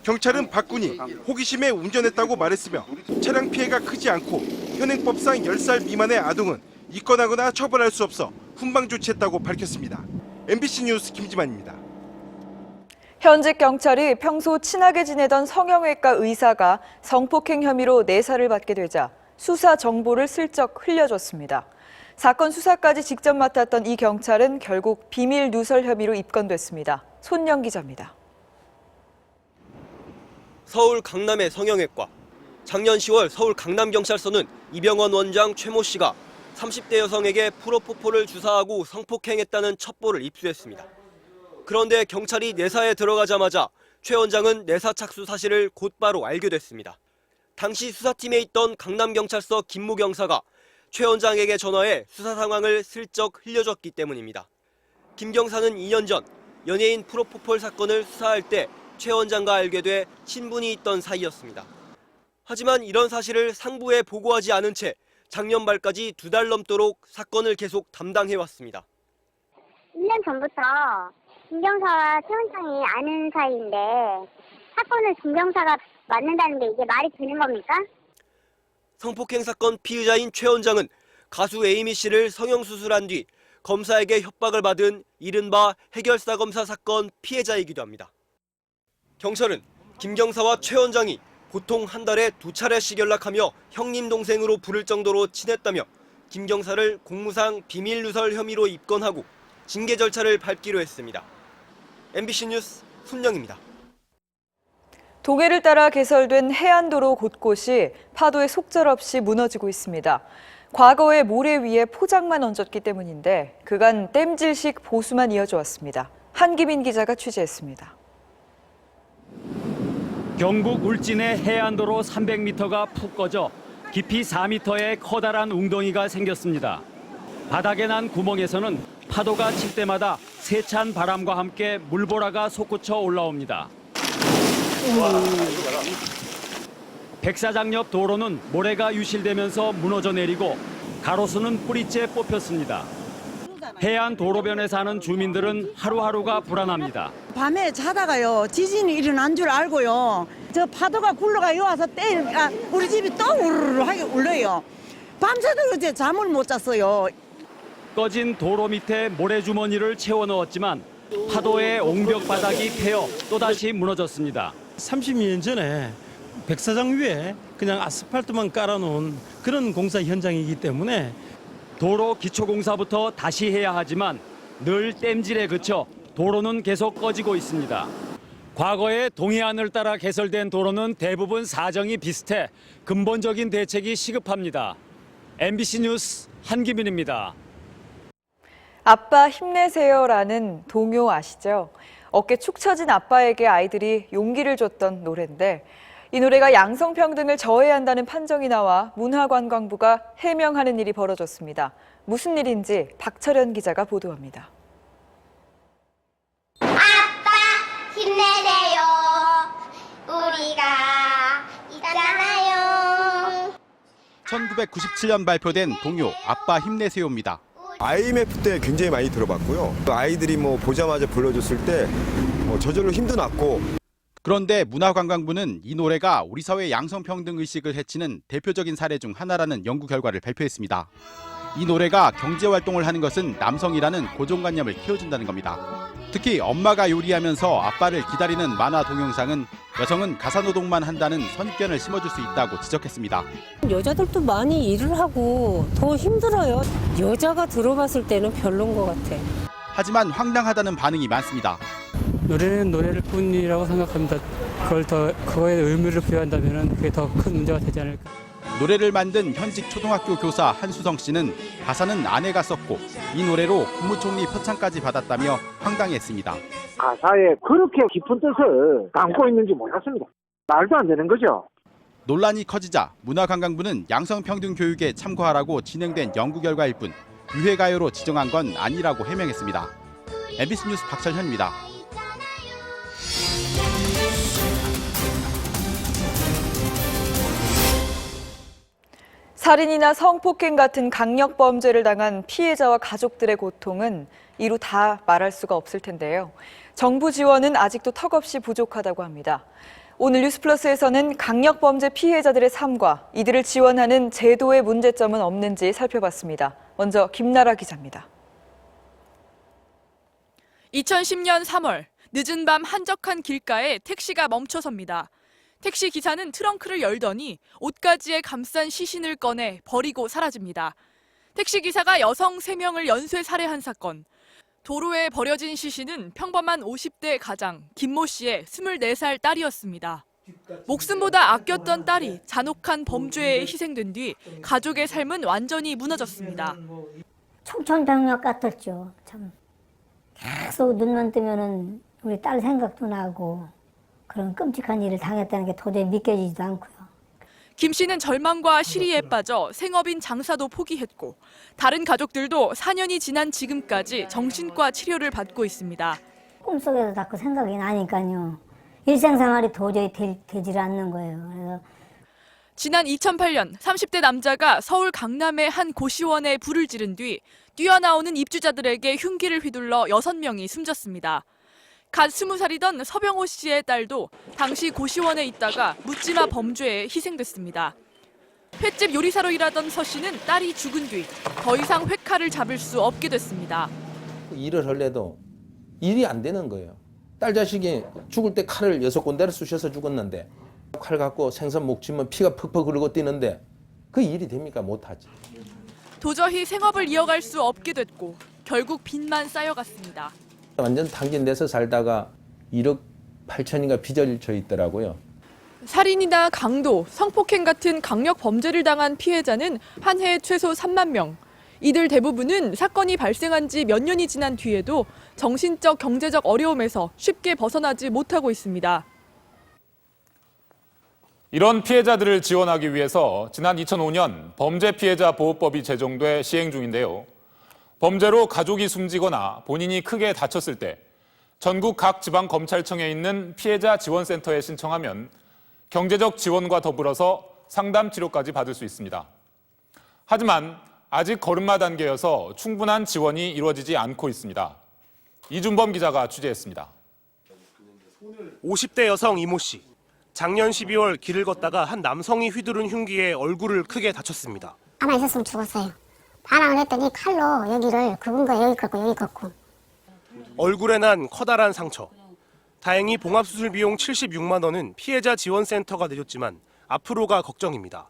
경찰은 박군이 호기심에 운전했다고 말했으며 차량 피해가 크지 않고 현행법상 10살 미만의 아동은 입건하거나 처벌할 수 없어 훈방 조치했다고 밝혔습니다. MBC 뉴스 김지만입니다. 현직 경찰이 평소 친하게 지내던 성형외과 의사가 성폭행 혐의로 내사를 받게 되자 수사 정보를 슬쩍 흘려줬습니다. 사건 수사까지 직접 맡았던 이 경찰은 결국 비밀 누설 혐의로 입건됐습니다. 손영 기자입니다. 서울 강남의 성형외과. 작년 10월 서울 강남경찰서는 이병헌 원장 최모 씨가 30대 여성에게 프로포폴을 주사하고 성폭행했다는 첩보를 입수했습니다. 그런데 경찰이 내사에 들어가자마자 최 원장은 내사 착수 사실을 곧바로 알게 됐습니다. 당시 수사팀에 있던 강남경찰서 김모 경사가 최 원장에게 전화해 수사 상황을 슬쩍 흘려줬기 때문입니다. 김 경사는 2년 전 연예인 프로포폴 사건을 수사할 때 최 원장과 알게 돼 친분이 있던 사이였습니다. 하지만 이런 사실을 상부에 보고하지 않은 채 작년 말까지 2달 넘도록 사건을 계속 담당해왔습니다. 1년 전부터 김 경사와 최 원장이 아는 사이인데 사건을 김 경사가 맡는다는 게 이게 말이 되는 겁니까? 성폭행 사건 피의자인 최 원장은 가수 에이미 씨를 성형수술한 뒤 검사에게 협박을 받은 이른바 해결사 검사 사건 피해자이기도 합니다. 경찰은 김 경사와 최 원장이 보통 한 달에 2차례씩 연락하며 형님 동생으로 부를 정도로 친했다며 김 경사를 공무상 비밀 누설 혐의로 입건하고 징계 절차를 밟기로 했습니다. MBC 뉴스 손영입니다. 동해를 따라 개설된 해안도로 곳곳이 파도에 속절없이 무너지고 있습니다. 과거에 모래 위에 포장만 얹었기 때문인데 그간 땜질식 보수만 이어져 왔습니다. 한기민 기자가 취재했습니다. 경북 울진의 해안도로 300m가 푹 꺼져 깊이 4m의 커다란 웅덩이가 생겼습니다. 바닥에 난 구멍에서는 파도가 칠 때마다 세찬 바람과 함께 물보라가 솟구쳐 올라옵니다. 백사장 옆 도로는 모래가 유실되면서 무너져 내리고 가로수는 뿌리째 뽑혔습니다. 해안 도로변에 사는 주민들은 하루하루가 불안합니다. 밤에 자다가요 지진이 일어난 줄 알고요. 저 파도가 굴러가 와서 우리 집이 또 우르르하게 울려요. 밤새도 어제 잠을 못 잤어요. 꺼진 도로 밑에 모래주머니를 채워 넣었지만 파도에 옹벽 바닥이 패여 또다시 무너졌습니다. 30년 전에 백사장 위에 그냥 아스팔트만 깔아놓은 그런 공사 현장이기 때문에 도로 기초공사부터 다시 해야 하지만 늘 땜질에 그쳐 도로는 계속 꺼지고 있습니다. 과거에 동해안을 따라 개설된 도로는 대부분 사정이 비슷해 근본적인 대책이 시급합니다. MBC 뉴스 한기민입니다. 아빠 힘내세요라는 동요 아시죠? 어깨 축 처진 아빠에게 아이들이 용기를 줬던 노래인데 이 노래가 양성평등을 저해한다는 판정이 나와 문화관광부가 해명하는 일이 벌어졌습니다. 무슨 일인지 박철현 기자가 보도합니다. 아빠 힘내세요. 우리가 있잖아요. 1997년 발표된 동요 아빠 힘내세요입니다. IMF 때 굉장히 많이 들어봤고요. 아이들이 보자마자 불러줬을 때 저절로 힘도 났고. 그런데 문화관광부는 이 노래가 우리 사회의 양성평등 의식을 해치는 대표적인 사례 중 하나라는 연구 결과를 발표했습니다. 이 노래가 경제활동을 하는 것은 남성이라는 고정관념을 키워준다는 겁니다. 특히 엄마가 요리하면서 아빠를 기다리는 만화 동영상은 여성은 가사노동만 한다는 선입견을 심어줄 수 있다고 지적했습니다. 여자들도 많이 일을 하고 더 힘들어요. 여자가 들어봤을 때는 별론 것 같아. 하지만 황당하다는 반응이 많습니다. 노래는 노래를 뿐이라고 생각합니다. 그거에 의미를 부여한다면 그게 더 큰 문제가 되지 않을까. 노래를 만든 현직 초등학교 교사 한수성 씨는 가사는 아내가 썼고 이 노래로 국무총리 표창까지 받았다며 황당했습니다. 가사에 그렇게 깊은 뜻을 담고 있는지 몰랐습니다. 말도 안 되는 거죠. 논란이 커지자 문화관광부는 양성평등 교육에 참고하라고 진행된 연구 결과일 뿐 유해가요로 지정한 건 아니라고 해명했습니다. MBC 뉴스 박철현입니다. 살인이나 성폭행 같은 강력범죄를 당한 피해자와 가족들의 고통은 이루 다 말할 수가 없을 텐데요. 정부 지원은 아직도 턱없이 부족하다고 합니다. 오늘 뉴스플러스에서는 강력범죄 피해자들의 삶과 이들을 지원하는 제도의 문제점은 없는지 살펴봤습니다. 먼저 김나라 기자입니다. 2010년 3월 늦은 밤 한적한 길가에 택시가 멈춰섭니다. 택시 기사는 트렁크를 열더니 옷가지에 감싼 시신을 꺼내 버리고 사라집니다. 택시 기사가 여성 3명을 연쇄 살해한 사건. 도로에 버려진 시신은 평범한 50대 가장 김모 씨의 24살 딸이었습니다. 목숨보다 아꼈던 딸이 잔혹한 범죄에 희생된 뒤 가족의 삶은 완전히 무너졌습니다. 청천벽력 같았죠. 참 계속 눈만 뜨면은 우리 딸 생각도 나고 그런 끔찍한 일을 당했다는 게 도저히 믿겨지지도 않고요. 김 씨는 절망과 시리에 빠져 생업인 장사도 포기했고 다른 가족들도 4년이 지난 지금까지 정신과 치료를 받고 있습니다. 꿈속에서 자꾸 생각이 나니까요. 일상생활이 도저히 되질 않는 거예요. 그래서 지난 2008년 30대 남자가 서울 강남의 한 고시원에 불을 지른 뒤 뛰어나오는 입주자들에게 흉기를 휘둘러 6명이 숨졌습니다. 갓 20살이던 서병호 씨의 딸도 당시 고시원에 있다가 묻지마 범죄에 희생됐습니다. 횟집 요리사로 일하던 서 씨는 딸이 죽은 뒤 더 이상 회칼을 잡을 수 없게 됐습니다. 일을 하려도 일이 안 되는 거예요. 딸 자식이 죽을 때 칼을 6군데를 쑤셔서 죽었는데 칼 갖고 생선 목 쥐면 피가 퍽퍽 흐르고 뛰는데 그 일이 됩니까? 못하지. 도저히 생업을 이어갈 수 없게 됐고 결국 빚만 쌓여갔습니다. 완전 당진돼서 살다가 1억 8천인가 빚을 있더라고요. 살인이나 강도, 성폭행 같은 강력 범죄를 당한 피해자는 한 해에 최소 3만 명. 이들 대부분은 사건이 발생한 지 몇 년이 지난 뒤에도 정신적, 경제적 어려움에서 쉽게 벗어나지 못하고 있습니다. 이런 피해자들을 지원하기 위해서 지난 2005년 범죄피해자보호법이 제정돼 시행 중인데요. 범죄로 가족이 숨지거나 본인이 크게 다쳤을 때 전국 각 지방검찰청에 있는 피해자 지원센터에 신청하면 경제적 지원과 더불어서 상담 치료까지 받을 수 있습니다. 하지만 아직 걸음마 단계여서 충분한 지원이 이루어지지 않고 있습니다. 이준범 기자가 취재했습니다. 50대 여성 이모 씨. 작년 12월 길을 걷다가 한 남성이 휘두른 흉기에 얼굴을 크게 다쳤습니다. 가만히 있었으면 죽었어요. 반항을 했더니 칼로 여기를 긁은 거예요. 여기 긁고 여기 긁고. 얼굴에 난 커다란 상처. 다행히 봉합수술 비용 76만 원은 피해자 지원센터가 내줬지만 앞으로가 걱정입니다.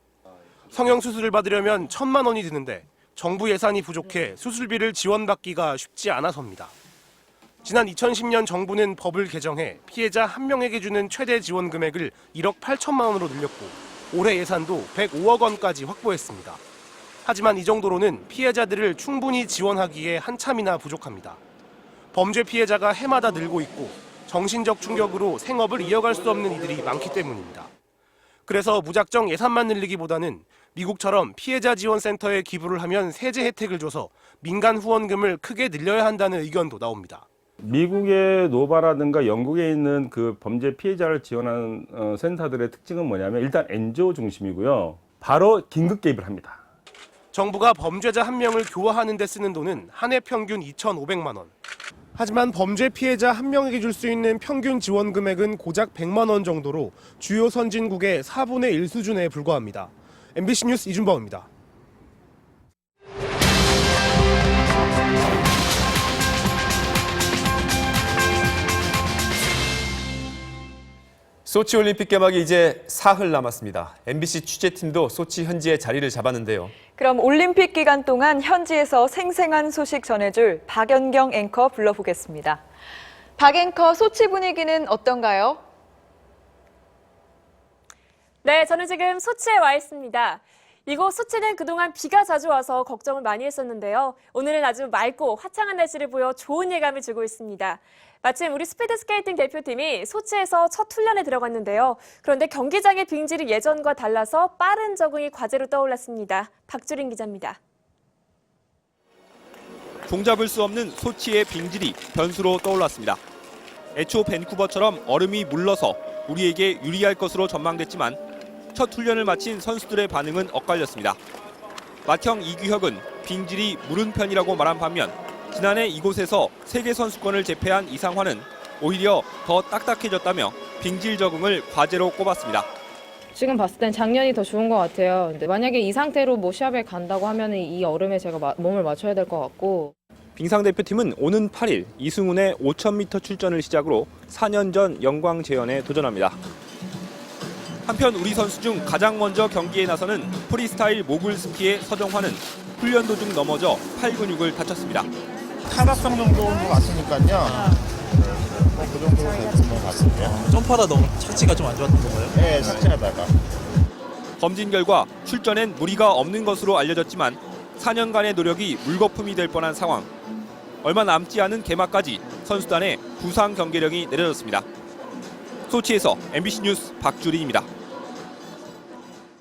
성형수술을 받으려면 1,000만 원이 드는데 정부 예산이 부족해 수술비를 지원받기가 쉽지 않아서입니다. 지난 2010년 정부는 법을 개정해 피해자 한 명에게 주는 최대 지원 금액을 1억 8천만 원으로 늘렸고 올해 예산도 105억 원까지 확보했습니다. 하지만 이 정도로는 피해자들을 충분히 지원하기에 한참이나 부족합니다. 범죄 피해자가 해마다 늘고 있고 정신적 충격으로 생업을 이어갈 수 없는 이들이 많기 때문입니다. 그래서 무작정 예산만 늘리기보다는 미국처럼 피해자 지원센터에 기부를 하면 세제 혜택을 줘서 민간 후원금을 크게 늘려야 한다는 의견도 나옵니다. 미국의 노바라든가 영국에 있는 그 범죄 피해자를 지원하는 센터들의 특징은 뭐냐면 일단 NGO 중심이고요. 바로 긴급 개입을 합니다. 정부가 범죄자 한 명을 교화하는 데 쓰는 돈은 한 해 평균 2,500만 원. 하지만 범죄 피해자 한 명에게 줄 수 있는 평균 지원 금액은 고작 100만 원 정도로 주요 선진국의 4분의 1 수준에 불과합니다. MBC 뉴스 이준범입니다. 소치 올림픽 개막이 이제 사흘 남았습니다. MBC 취재팀도 소치 현지에 자리를 잡았는데요. 그럼 올림픽 기간 동안 현지에서 생생한 소식 전해줄 박연경 앵커 불러보겠습니다. 박 앵커, 소치 분위기는 어떤가요? 네, 저는 지금 소치에 와 있습니다. 이곳 소치는 그동안 비가 자주 와서 걱정을 많이 했었는데요. 오늘은 아주 맑고 화창한 날씨를 보여 좋은 예감을 주고 있습니다. 마침 우리 스피드스케이팅 대표팀이 소치에서 첫 훈련에 들어갔는데요. 그런데 경기장의 빙질이 예전과 달라서 빠른 적응이 과제로 떠올랐습니다. 박주린 기자입니다. 종잡을 수 없는 소치의 빙질이 변수로 떠올랐습니다. 애초 밴쿠버처럼 얼음이 물러서 우리에게 유리할 것으로 전망됐지만 첫 훈련을 마친 선수들의 반응은 엇갈렸습니다. 맏형 이규혁은 빙질이 무른 편이라고 말한 반면 지난해 이곳에서 세계 선수권을 제패한 이상화는 오히려 더 딱딱해졌다며 빙질 적응을 과제로 꼽았습니다. 지금 봤을 땐 작년이 더 좋은 것 같아요. 근데 만약에 이 상태로 뭐 시합에 간다고 하면 이 얼음에 제가 몸을 맞춰야 될 것 같고. 빙상 대표팀은 오는 8일 이승훈의 5,000m 출전을 시작으로 4년 전 영광 재현에 도전합니다. 한편 우리 선수 중 가장 먼저 경기에 나서는 프리스타일 모굴 스키의 서정환은 훈련 도중 넘어져 팔 근육을 다쳤습니다. 타락성 정도인 것 같으니까요. 그 정도로 됐던 것 같은데요. 점프하다 너무 착지가 좀 안 좋았던 건가요? 네, 착지하다가. 검진 결과 출전엔 무리가 없는 것으로 알려졌지만 4년간의 노력이 물거품이 될 뻔한 상황. 얼마 남지 않은 개막까지 선수단의 부상 경기력이 내려졌습니다. 소치에서 MBC 뉴스 박주린입니다.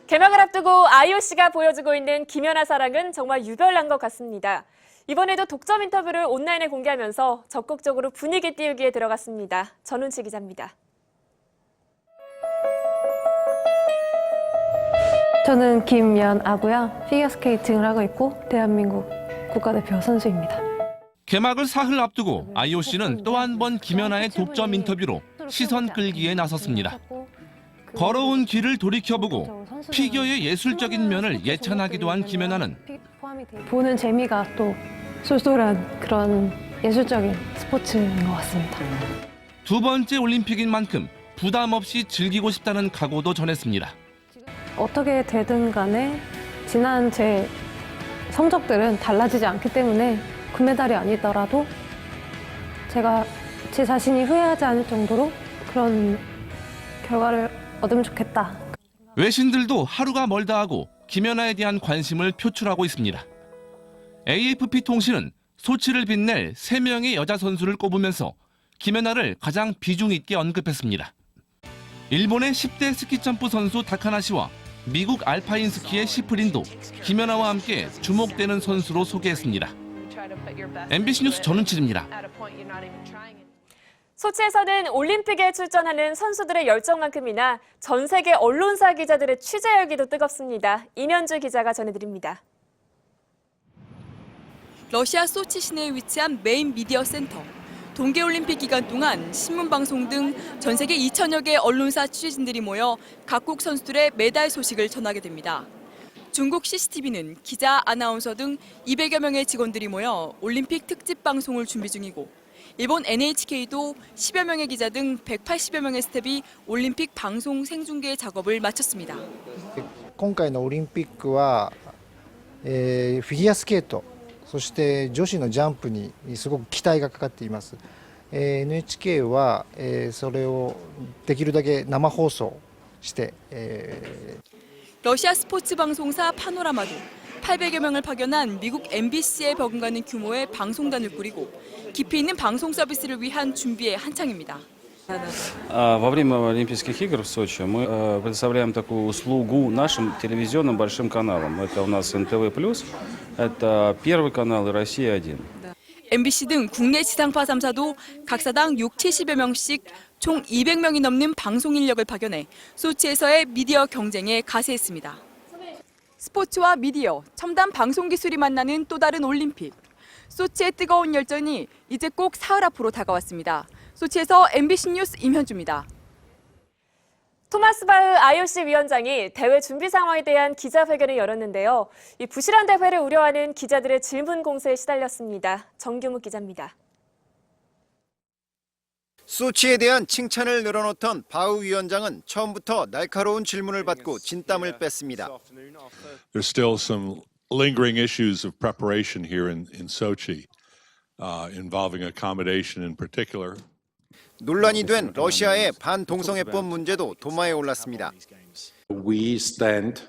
개막을 앞두고 IOC가 보여주고 있는 김연아 사랑은 정말 유별난 것 같습니다. 이번에도 독점 인터뷰를 온라인에 공개하면서 적극적으로 분위기 띄우기에 들어갔습니다. 전운치 기자입니다. 저는 김연아고요. 피겨스케이팅을 하고 있고 대한민국 국가대표 선수입니다. 개막을 사흘 앞두고 IOC는 또 한 번 김연아의 독점 인터뷰로 시선 끌기에 나섰습니다. 걸어온 길을 돌이켜보고 피겨의 예술적인 면을 예찬하기도 한 김연아는 보는 재미가 또 쏠쏠한 그런 예술적인 스포츠인 것 같습니다. 두 번째 올림픽인 만큼 부담 없이 즐기고 싶다는 각오도 전했습니다. 어떻게 되든 간에 지난 제 성적들은 달라지지 않기 때문에 금메달이 아니더라도 제가 제 자신이 후회하지 않을 정도로 그런 결과를 얻으면 좋겠다. 외신들도 하루가 멀다 하고 김연아에 대한 관심을 표출하고 있습니다. AFP 통신은 소치를 빛낼 3명의 여자 선수를 꼽으면서 김연아를 가장 비중 있게 언급했습니다. 일본의 10대 스키점프 선수 다카나시와 미국 알파인 스키의 시프린도 김연아와 함께 주목되는 선수로 소개했습니다. MBC 뉴스 전은칠입니다. 소치에서는 올림픽에 출전하는 선수들의 열정만큼이나 전 세계 언론사 기자들의 취재 열기도 뜨겁습니다. 임현주 기자가 전해드립니다. 러시아 소치 시내에 위치한 메인 미디어 센터. 동계올림픽 기간 동안 신문방송 등 전 세계 2천여 개 언론사 취재진들이 모여 각국 선수들의 메달 소식을 전하게 됩니다. 중국 CCTV는 기자, 아나운서 등 200여 명의 직원들이 모여 올림픽 특집 방송을 준비 중이고 일본 NHK도 10여 명의 기자 등 180여 명의 스텝이 올림픽 방송 생중계 작업을 마쳤습니다. 今回のオリンピックは、フィギュアスケートそして女子のジャンプにすごく期待がかかっています。NHK は、それをできるだけ生放送して、 러시아 스포츠 방송사 파노라마도 800여 명을 파견한 미국 MBC에 버금가는 규모의 방송단을 꾸리고 깊이 있는 방송 서비스를 위한 준비에 한창입니다. Во время Олимпийских игр в Сочи мы предоставляем такую услугу нашим телевизионным большим каналам. Это у нас НТВ+, это Первый канал и Россия-1. MBC 등 국내 지상파 3사도 각 사당 6, 70여 명씩 총 200명이 넘는 방송 인력을 파견해 소치에서의 미디어 경쟁에 가세했습니다. 스포츠와 미디어, 첨단 방송 기술이 만나는 또 다른 올림픽. 소치의 뜨거운 열전이 이제 꼭 사흘 앞으로 다가왔습니다. 소치에서 MBC 뉴스 임현주입니다. 토마스 바흐 IOC 위원장이 대회 준비 상황에 대한 기자회견을 열었는데요. 이 부실한 대회를 우려하는 기자들의 질문 공세에 시달렸습니다. 정규묵 기자입니다. 소치에 대한 칭찬을 늘어놓던 바흐 위원장은 처음부터 날카로운 질문을 받고 진땀을 뺐습니다. There's still some lingering issues of preparation here in Sochi, involving accommodation in particular. 논란이 된 러시아의 반동성애법 문제도 도마에 올랐습니다. We stand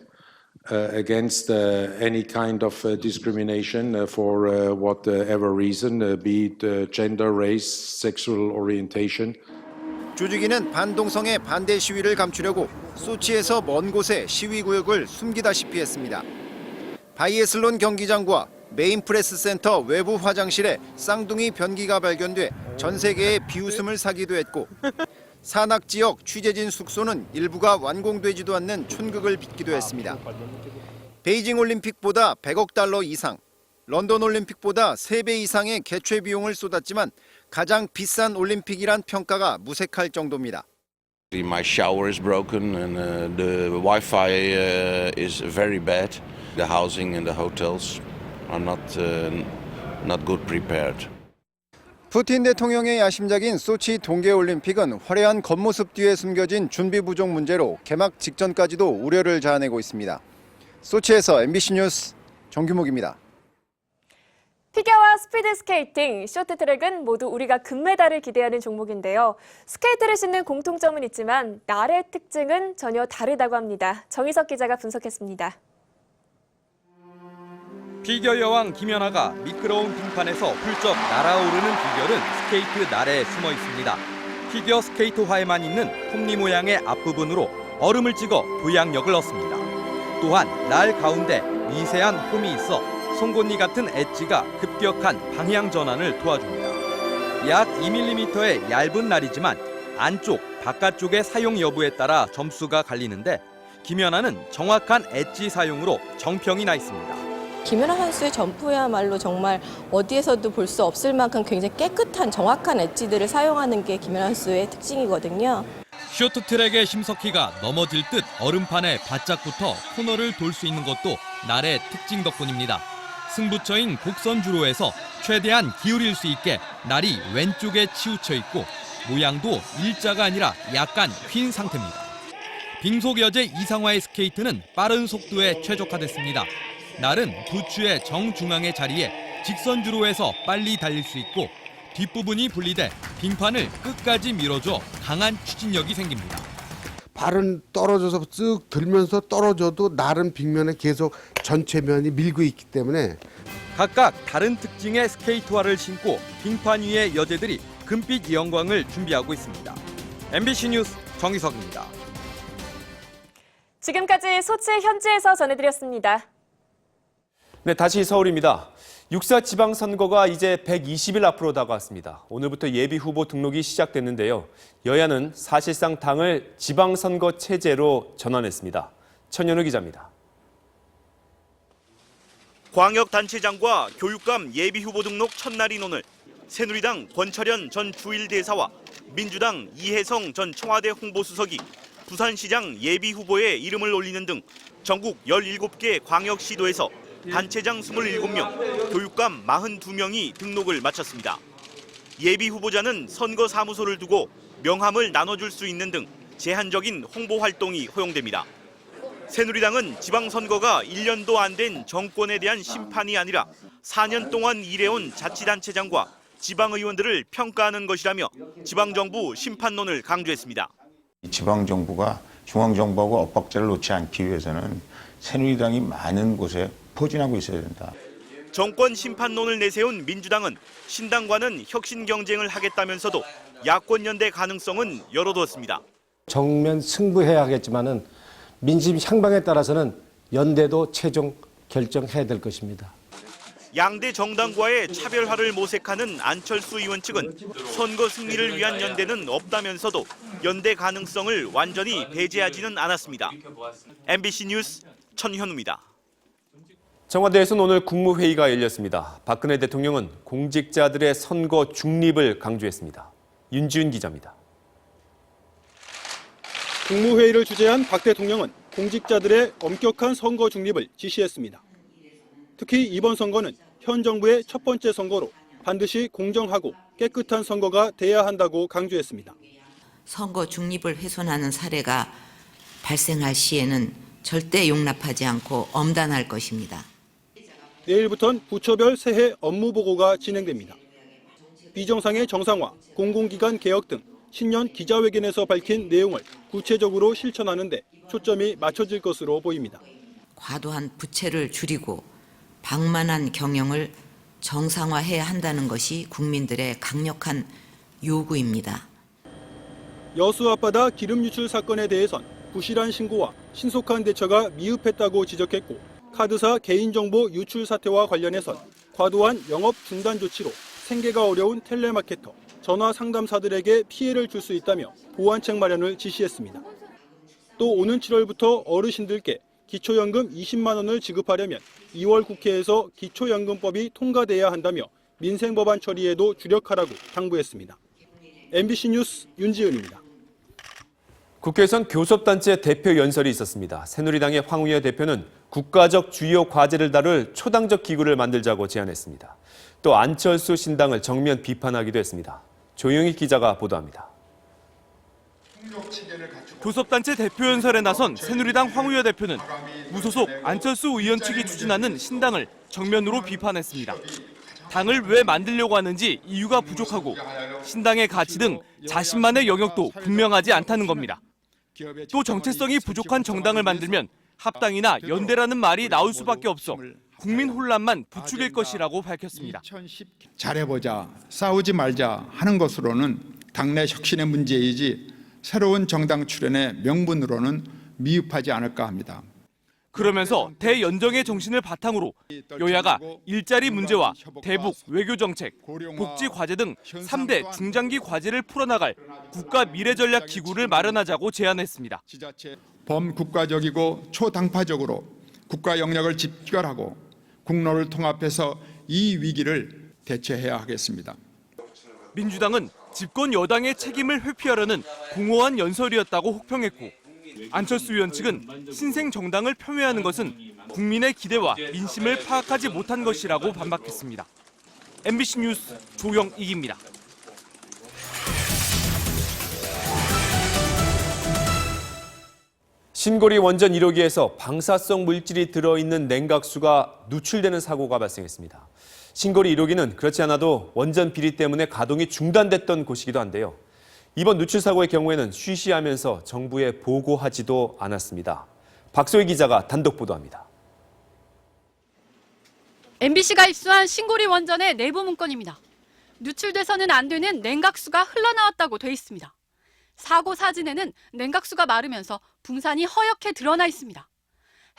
against any kind of discrimination for whatever reason, be it gender, race, sexual orientation. 조직위는 반동성애 반대 시위를 감추려고 소치에서 먼 곳에 시위 구역을 숨기다시피 했습니다. 바이애슬론 경기장과 메인 프레스 센터 외부 화장실에 쌍둥이 변기가 발견돼 전 세계에 비웃음을 사기도 했고 산악 지역 취재진 숙소는 일부가 완공되지도 않는 촌극을 빚기도 했습니다. 베이징 올림픽보다 100억 달러 이상, 런던 올림픽보다 3배 이상의 개최 비용을 쏟았지만 가장 비싼 올림픽이란 평가가 무색할 정도입니다. My shower is broken and the Wi-Fi is very bad. The housing and the hotels are not good prepared. 푸틴 대통령의 야심작인 소치 동계올림픽은 화려한 겉모습 뒤에 숨겨진 준비 부족 문제로 개막 직전까지도 우려를 자아내고 있습니다. 소치에서 MBC 뉴스 정규묵입니다. 피겨와 스피드 스케이팅, 쇼트트랙은 모두 우리가 금메달을 기대하는 종목인데요. 스케이트를 신는 공통점은 있지만 날의 특징은 전혀 다르다고 합니다. 정희석 기자가 분석했습니다. 피겨 여왕 김연아가 미끄러운 빙판에서 훌쩍 날아오르는 비결은 스케이트 날에 숨어 있습니다. 피겨 스케이트화에만 있는 톱니 모양의 앞부분으로 얼음을 찍어 부양력을 얻습니다. 또한 날 가운데 미세한 홈이 있어 송곳니 같은 엣지가 급격한 방향 전환을 도와줍니다. 약 2mm의 얇은 날이지만 안쪽, 바깥쪽의 사용 여부에 따라 점수가 갈리는데 김연아는 정확한 엣지 사용으로 정평이 나 있습니다. 김연아 선수의 점프야말로 정말 어디에서도 볼 수 없을 만큼 굉장히 깨끗한 정확한 엣지들을 사용하는 게 김연아 선수의 특징이거든요. 쇼트트랙의 심석희가 넘어질 듯 얼음판에 바짝 붙어 코너를 돌 수 있는 것도 날의 특징 덕분입니다. 승부처인 곡선 주로에서 최대한 기울일 수 있게 날이 왼쪽에 치우쳐 있고 모양도 일자가 아니라 약간 휜 상태입니다. 빙속 여제 이상화의 스케이트는 빠른 속도에 최적화됐습니다. 날은 부추의 정중앙의 자리에 직선주로 해서 빨리 달릴 수 있고 뒷부분이 분리돼 빙판을 끝까지 밀어줘 강한 추진력이 생깁니다. 발은 떨어져서 쓱 들면서 떨어져도 날은 빙면에 계속 전체 면이 밀고 있기 때문에 각각 다른 특징의 스케이트화를 신고 빙판 위의 여제들이 금빛 영광을 준비하고 있습니다. MBC 뉴스 정희석입니다. 지금까지 소치 현지에서 전해드렸습니다. 네, 다시 서울입니다. 6.4 지방선거가 이제 120일 앞으로 다가왔습니다. 오늘부터 예비 후보 등록이 시작됐는데요. 여야는 사실상 당을 지방선거 체제로 전환했습니다. 천현우 기자입니다. 광역단체장과 교육감 예비 후보 등록 첫날인 오늘 새누리당 권철현 전 주일대사와 민주당 이혜성 전 청와대 홍보수석이 부산시장 예비 후보에 이름을 올리는 등 전국 17개 광역시도에서 단체장 27명, 교육감 42명이 등록을 마쳤습니다. 예비 후보자는 선거 사무소를 두고 명함을 나눠줄 수 있는 등 제한적인 홍보 활동이 허용됩니다. 새누리당은 지방선거가 1년도 안 된 정권에 대한 심판이 아니라 4년 동안 일해온 자치단체장과 지방의원들을 평가하는 것이라며 지방정부 심판론을 강조했습니다. 지방정부가 중앙정부하고 엇박자를 놓지 않기 위해서는 새누리당이 많은 곳에 포진하고 있어야 된다. 정권 심판론을 내세운 민주당은 신당과는 혁신 경쟁을 하겠다면서도 야권 연대 가능성은 열어두었습니다. 정면 승부해야 하겠지만은 민심 향방에 따라서는 연대도 최종 결정해야 될 것입니다. 양대 정당과의 차별화를 모색하는 안철수 의원 측은 선거 승리를 위한 연대는 없다면서도 연대 가능성을 완전히 배제하지는 않았습니다. MBC 뉴스 천현우입니다. 청와대에서는 오늘 국무회의가 열렸습니다. 박근혜 대통령은 공직자들의 선거 중립을 강조했습니다. 윤지훈 기자입니다. 국무회의를 주재한 박 대통령은 공직자들의 엄격한 선거 중립을 지시했습니다. 특히 이번 선거는 현 정부의 첫 번째 선거로 반드시 공정하고 깨끗한 선거가 돼야 한다고 강조했습니다. 선거 중립을 훼손하는 사례가 발생할 시에는 절대 용납하지 않고 엄단할 것입니다. 내일부터는 부처별 새해 업무 보고가 진행됩니다. 비정상의 정상화, 공공기관 개혁 등 신년 기자회견에서 밝힌 내용을 구체적으로 실천하는 데 초점이 맞춰질 것으로 보입니다. 과도한 부채를 줄이고 방만한 경영을 정상화해야 한다는 것이 국민들의 강력한 요구입니다. 여수 앞바다 기름 유출 사건에 대해선 부실한 신고와 신속한 대처가 미흡했다고 지적했고 카드사 개인정보 유출 사태와 관련해선 과도한 영업 중단 조치로 생계가 어려운 텔레마케터, 전화 상담사들에게 피해를 줄 수 있다며 보완책 마련을 지시했습니다. 또 오는 7월부터 어르신들께 기초연금 20만 원을 지급하려면 2월 국회에서 기초연금법이 통과돼야 한다며 민생법안 처리에도 주력하라고 당부했습니다. MBC 뉴스 윤지은입니다. 국회에선 교섭단체 대표 연설이 있었습니다. 새누리당의 황우여 대표는 국가적 주요 과제를 다룰 초당적 기구를 만들자고 제안했습니다. 또 안철수 신당을 정면 비판하기도 했습니다. 조영희 기자가 보도합니다. 교섭단체 대표 연설에 나선 새누리당 황우여 대표는 무소속 안철수 의원 측이 추진하는 신당을 정면으로 비판했습니다. 당을 왜 만들려고 하는지 이유가 부족하고 신당의 가치 등 자신만의 영역도 분명하지 않다는 겁니다. 또 정체성이 부족한 정당을 만들면 합당이나 연대라는 말이 나올 수밖에 없어 국민 혼란만 부추길 것이라고 밝혔습니다. 잘해보자, 싸우지 말자 하는 것으로는 당내 혁신의 문제이지 새로운 정당 출연의 명분으로는 미흡하지 않을까 합니다. 그러면서 대연정의 정신을 바탕으로 여야가 일자리 문제와 대북, 외교정책, 복지 과제 등 3대 중장기 과제를 풀어나갈 국가 미래전략 기구를 마련하자고 제안했습니다. 범국가적이고 초당파적으로 국가 영역을 집결하고 국로를 통합해서 이 위기를 대처해야 하겠습니다. 민주당은 집권 여당의 책임을 회피하려는 공허한 연설이었다고 혹평했고 안철수 의원 측은 신생 정당을 폄훼하는 것은 국민의 기대와 민심을 파악하지 못한 것이라고 반박했습니다. MBC 뉴스 조영익입니다. 신고리 원전 1호기에서 방사성 물질이 들어있는 냉각수가 누출되는 사고가 발생했습니다. 신고리 1호기는 그렇지 않아도 원전 비리 때문에 가동이 중단됐던 곳이기도 한데요. 이번 누출 사고의 경우에는 쉬쉬하면서 정부에 보고하지도 않았습니다. 박소희 기자가 단독 보도합니다. MBC가 입수한 신고리 원전의 내부 문건입니다. 누출돼서는 안 되는 냉각수가 흘러나왔다고 돼 있습니다. 사고 사진에는 냉각수가 마르면서 붕산이 허옇게 드러나 있습니다.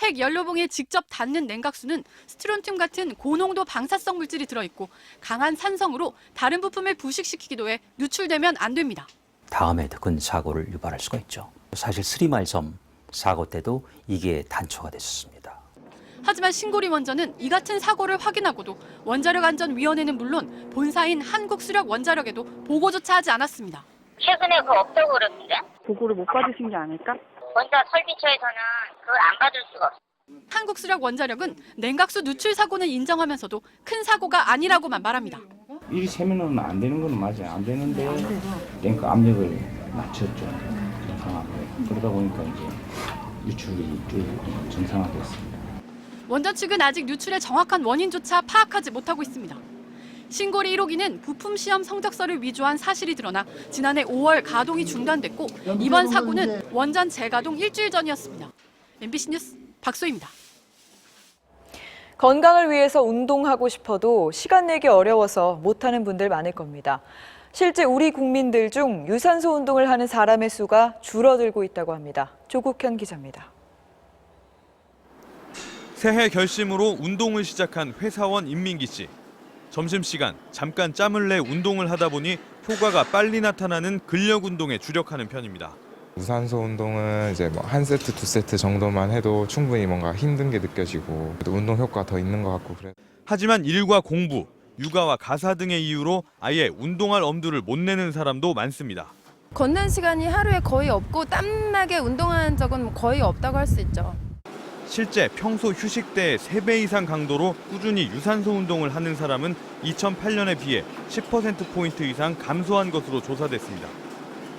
핵 연료봉에 직접 닿는 냉각수는 스트론튬 같은 고농도 방사성 물질이 들어있고 강한 산성으로 다른 부품을 부식시키기도 해 누출되면 안 됩니다. 다음에 더 큰 사고를 유발할 수가 있죠. 사실 스리말섬 사고 때도 이게 단초가 됐었습니다. 하지만 신고리 원전은 이 같은 사고를 확인하고도 원자력안전위원회는 물론 본사인 한국수력원자력에도 보고조차 하지 않았습니다. 최근에 그거 없다고 그러던데? 보고를 못 받으신 게 아닐까? 원자 설비처에서는 그걸 안 받을 수가 없어. 한국수력원자력은 냉각수 누출 사고는 인정하면서도 큰 사고가 아니라고만 말합니다. 일이 세면은 안 되는 건 맞아요. 안 되는데 탱크 압력을 낮췄죠. 정상화하게. 그러다 보니까 이제 유출이 정상화됐습니다. 원전 측은 아직 누출의 정확한 원인조차 파악하지 못하고 있습니다. 신고리 1호기는 부품 시험 성적서를 위조한 사실이 드러나 지난해 5월 가동이 중단됐고 이번 사고는 원전 재가동 일주일 전이었습니다. MBC 뉴스 박소희입니다. 건강을 위해서 운동하고 싶어도 시간 내기 어려워서 못하는 분들 많을 겁니다. 실제 우리 국민들 중 유산소 운동을 하는 사람의 수가 줄어들고 있다고 합니다. 조국현 기자입니다. 새해 결심으로 운동을 시작한 회사원 임민기 씨. 점심시간 잠깐 짬을 내 운동을 하다 보니 효과가 빨리 나타나는 근력 운동에 주력하는 편입니다. 유산소 운동은 이제 뭐 한 세트, 두 세트 정도만 해도 충분히 뭔가 힘든 게 느껴지고 운동 효과 더 있는 것 같고 그래요. 하지만 일과 공부, 육아와 가사 등의 이유로 아예 운동할 엄두를 못 내는 사람도 많습니다. 걷는 시간이 하루에 거의 없고 땀나게 운동한 적은 거의 없다고 할 수 있죠. 실제 평소 휴식 때의 3배 이상 강도로 꾸준히 유산소 운동을 하는 사람은 2008년에 비해 10%포인트 이상 감소한 것으로 조사됐습니다.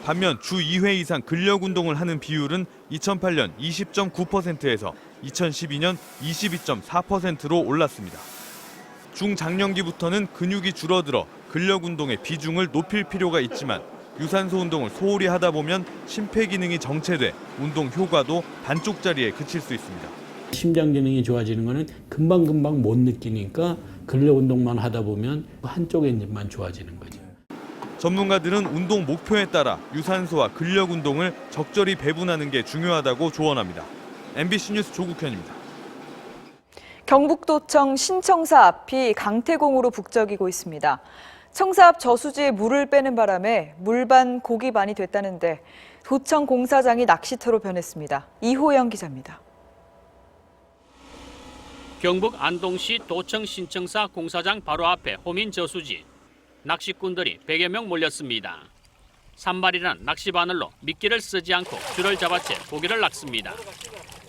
반면 주 2회 이상 근력 운동을 하는 비율은 2008년 20.9%에서 2012년 22.4%로 올랐습니다. 중장년기부터는 근육이 줄어들어 근력 운동의 비중을 높일 필요가 있지만 유산소 운동을 소홀히 하다 보면 심폐기능이 정체돼 운동 효과도 반쪽짜리에 그칠 수 있습니다. 심장 기능이 좋아지는 거는 금방금방 못 느끼니까 근력 운동만 하다 보면 한쪽에만 좋아지는 거죠. 전문가들은 운동 목표에 따라 유산소와 근력 운동을 적절히 배분하는 게 중요하다고 조언합니다. MBC 뉴스 조국현입니다. 경북도청 신청사 앞이 강태공으로 북적이고 있습니다. 청사 앞 저수지에 물을 빼는 바람에 물반 고기반이 됐다는데 도청 공사장이 낚시터로 변했습니다. 이호영 기자입니다. 경북 안동시 도청 신청사 공사장 바로 앞에 호민 저수지. 낚시꾼들이 100여 명 몰렸습니다. 산발이란 낚시바늘로 미끼를 쓰지 않고 줄을 잡아채 고기를 낚습니다.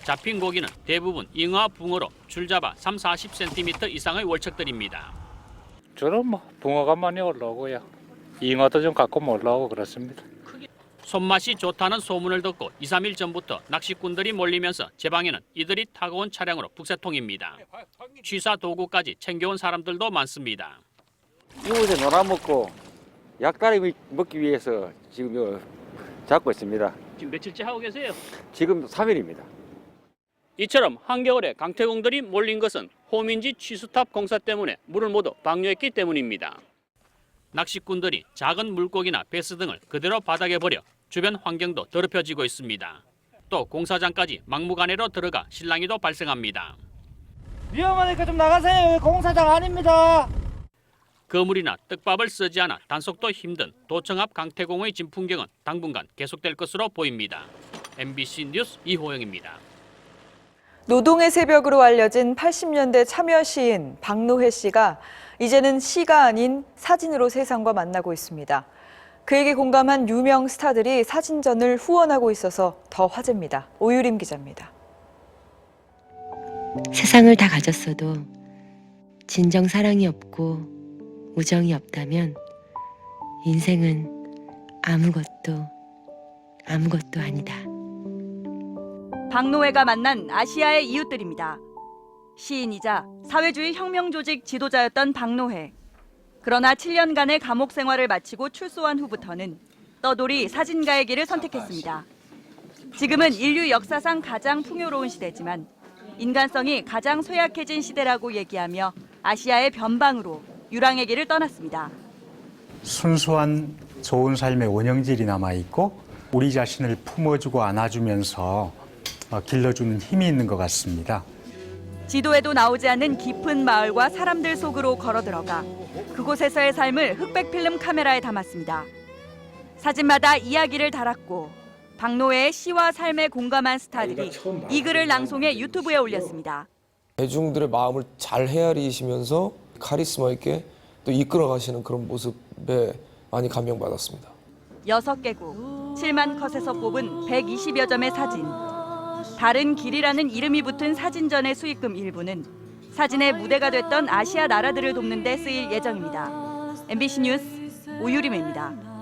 잡힌 고기는 대부분 잉어와 붕어로 줄 잡아 30-40cm 이상의 월척들입니다. 주로 붕어가 많이 올라오고요. 잉어도 좀 가끔 올라오고 그렇습니다. 손맛이 좋다는 소문을 듣고 2-3일 전부터 낚시꾼들이 몰리면서 제 방에는 이들이 타고 온 차량으로 북새통입니다. 취사 도구까지 챙겨온 사람들도 많습니다. 이곳에 놀아먹고 약다리 먹기 위해서 지금 잡고 있습니다. 지금 며칠째 하고 계세요? 지금 3일입니다. 이처럼 한겨울에 강태공들이 몰린 것은 호민지 취수탑 공사 때문에 물을 모두 방류했기 때문입니다. 낚시꾼들이 작은 물고기나 베스 등을 그대로 바닥에 버려 주변 환경도 더럽혀지고 있습니다. 또 공사장까지 막무가내로 들어가 실랑이도 발생합니다. 위험하니까 좀 나가세요. 공사장 아닙니다. 거물이나 떡밥을 쓰지 않아 단속도 힘든 도청 앞 강태공의 진풍경은 당분간 계속될 것으로 보입니다. MBC 뉴스 이호영입니다. 노동의 새벽으로 알려진 80년대 참여 시인 박노해 씨가 이제는 시가 아닌 사진으로 세상과 만나고 있습니다. 그에게 공감한 유명 스타들이 사진전을 후원하고 있어서 더 화제입니다. 오유림 기자입니다. 세상을 다 가졌어도 진정 사랑이 없고 우정이 없다면 인생은 아무것도 아니다. 박노해가 만난 아시아의 이웃들입니다. 시인이자 사회주의 혁명조직 지도자였던 박노해. 그러나 7년간의 감옥 생활을 마치고 출소한 후부터는 떠돌이 사진가의 길을 선택했습니다. 지금은 인류 역사상 가장 풍요로운 시대지만 인간성이 가장 쇠약해진 시대라고 얘기하며 아시아의 변방으로 유랑의 길을 떠났습니다. 순수한 좋은 삶의 원형질이 남아있고 우리 자신을 품어주고 안아주면서 길러주는 힘이 있는 것 같습니다. 지도에도 나오지 않는 깊은 마을과 사람들 속으로 걸어 들어가 그곳에서의 삶을 흑백 필름 카메라에 담았습니다. 사진마다 이야기를 달았고 박노해의 시와 삶에 공감한 스타들이 이 글을 낭송해 유튜브에 올렸습니다. 대중들의 마음을 잘 헤아리시면서 카리스마 있게 또 이끌어 가시는 그런 모습에 많이 감명받았습니다. 6개국 7만 컷에서 뽑은 120여 점의 사진. 다른 길이라는 이름이 붙은 사진전의 수익금 일부는 사진의 무대가 됐던 아시아 나라들을 돕는 데 쓰일 예정입니다. MBC 뉴스 오유림입니다.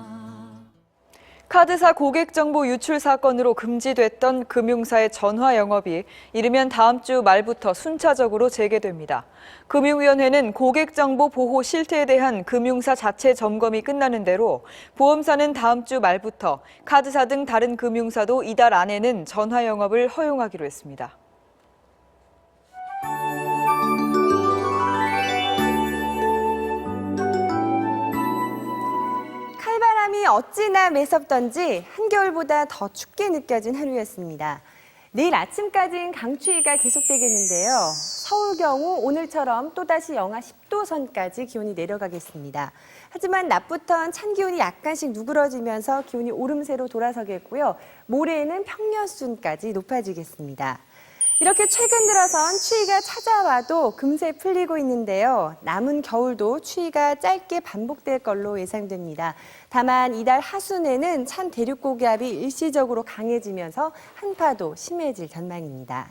카드사 고객정보 유출 사건으로 금지됐던 금융사의 전화 영업이 이르면 다음 주 말부터 순차적으로 재개됩니다. 금융위원회는 고객정보 보호 실태에 대한 금융사 자체 점검이 끝나는 대로 보험사는 다음 주 말부터 카드사 등 다른 금융사도 이달 안에는 전화 영업을 허용하기로 했습니다. 칼바람이 어찌나 매섭던지 한겨울보다 더 춥게 느껴진 하루였습니다. 내일 아침까지는 강추위가 계속되겠는데요. 서울 경우 오늘처럼 또다시 영하 10도 선까지 기온이 내려가겠습니다. 하지만 낮부터는 찬 기온이 약간씩 누그러지면서 기온이 오름세로 돌아서겠고요. 모레에는 평년 수준까지 높아지겠습니다. 이렇게 최근 들어선 추위가 찾아와도 금세 풀리고 있는데요. 남은 겨울도 추위가 짧게 반복될 걸로 예상됩니다. 다만 이달 하순에는 찬 대륙고기압이 일시적으로 강해지면서 한파도 심해질 전망입니다.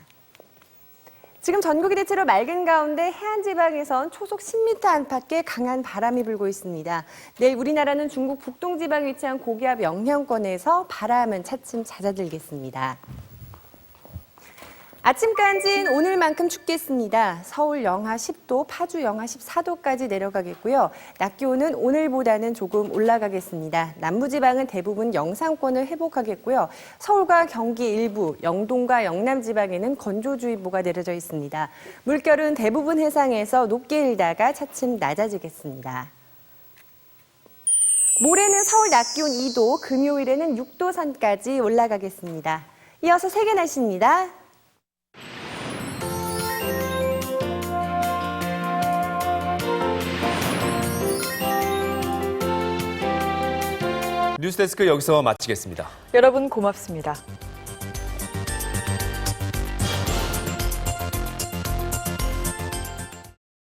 지금 전국이 대체로 맑은 가운데 해안지방에선 초속 10m 안팎의 강한 바람이 불고 있습니다. 내일 우리나라는 중국 북동지방에 위치한 고기압 영향권에서 바람은 차츰 잦아들겠습니다. 아침까지는 오늘만큼 춥겠습니다. 서울 영하 10도, 파주 영하 14도까지 내려가겠고요. 낮 기온은 오늘보다는 조금 올라가겠습니다. 남부지방은 대부분 영상권을 회복하겠고요. 서울과 경기 일부, 영동과 영남지방에는 건조주의보가 내려져 있습니다. 물결은 대부분 해상에서 높게 일다가 차츰 낮아지겠습니다. 모레는 서울 낮 기온 2도, 금요일에는 6도 선까지 올라가겠습니다. 이어서 세계 날씨입니다. 뉴스데스크 여기서 마치겠습니다. 여러분 고맙습니다.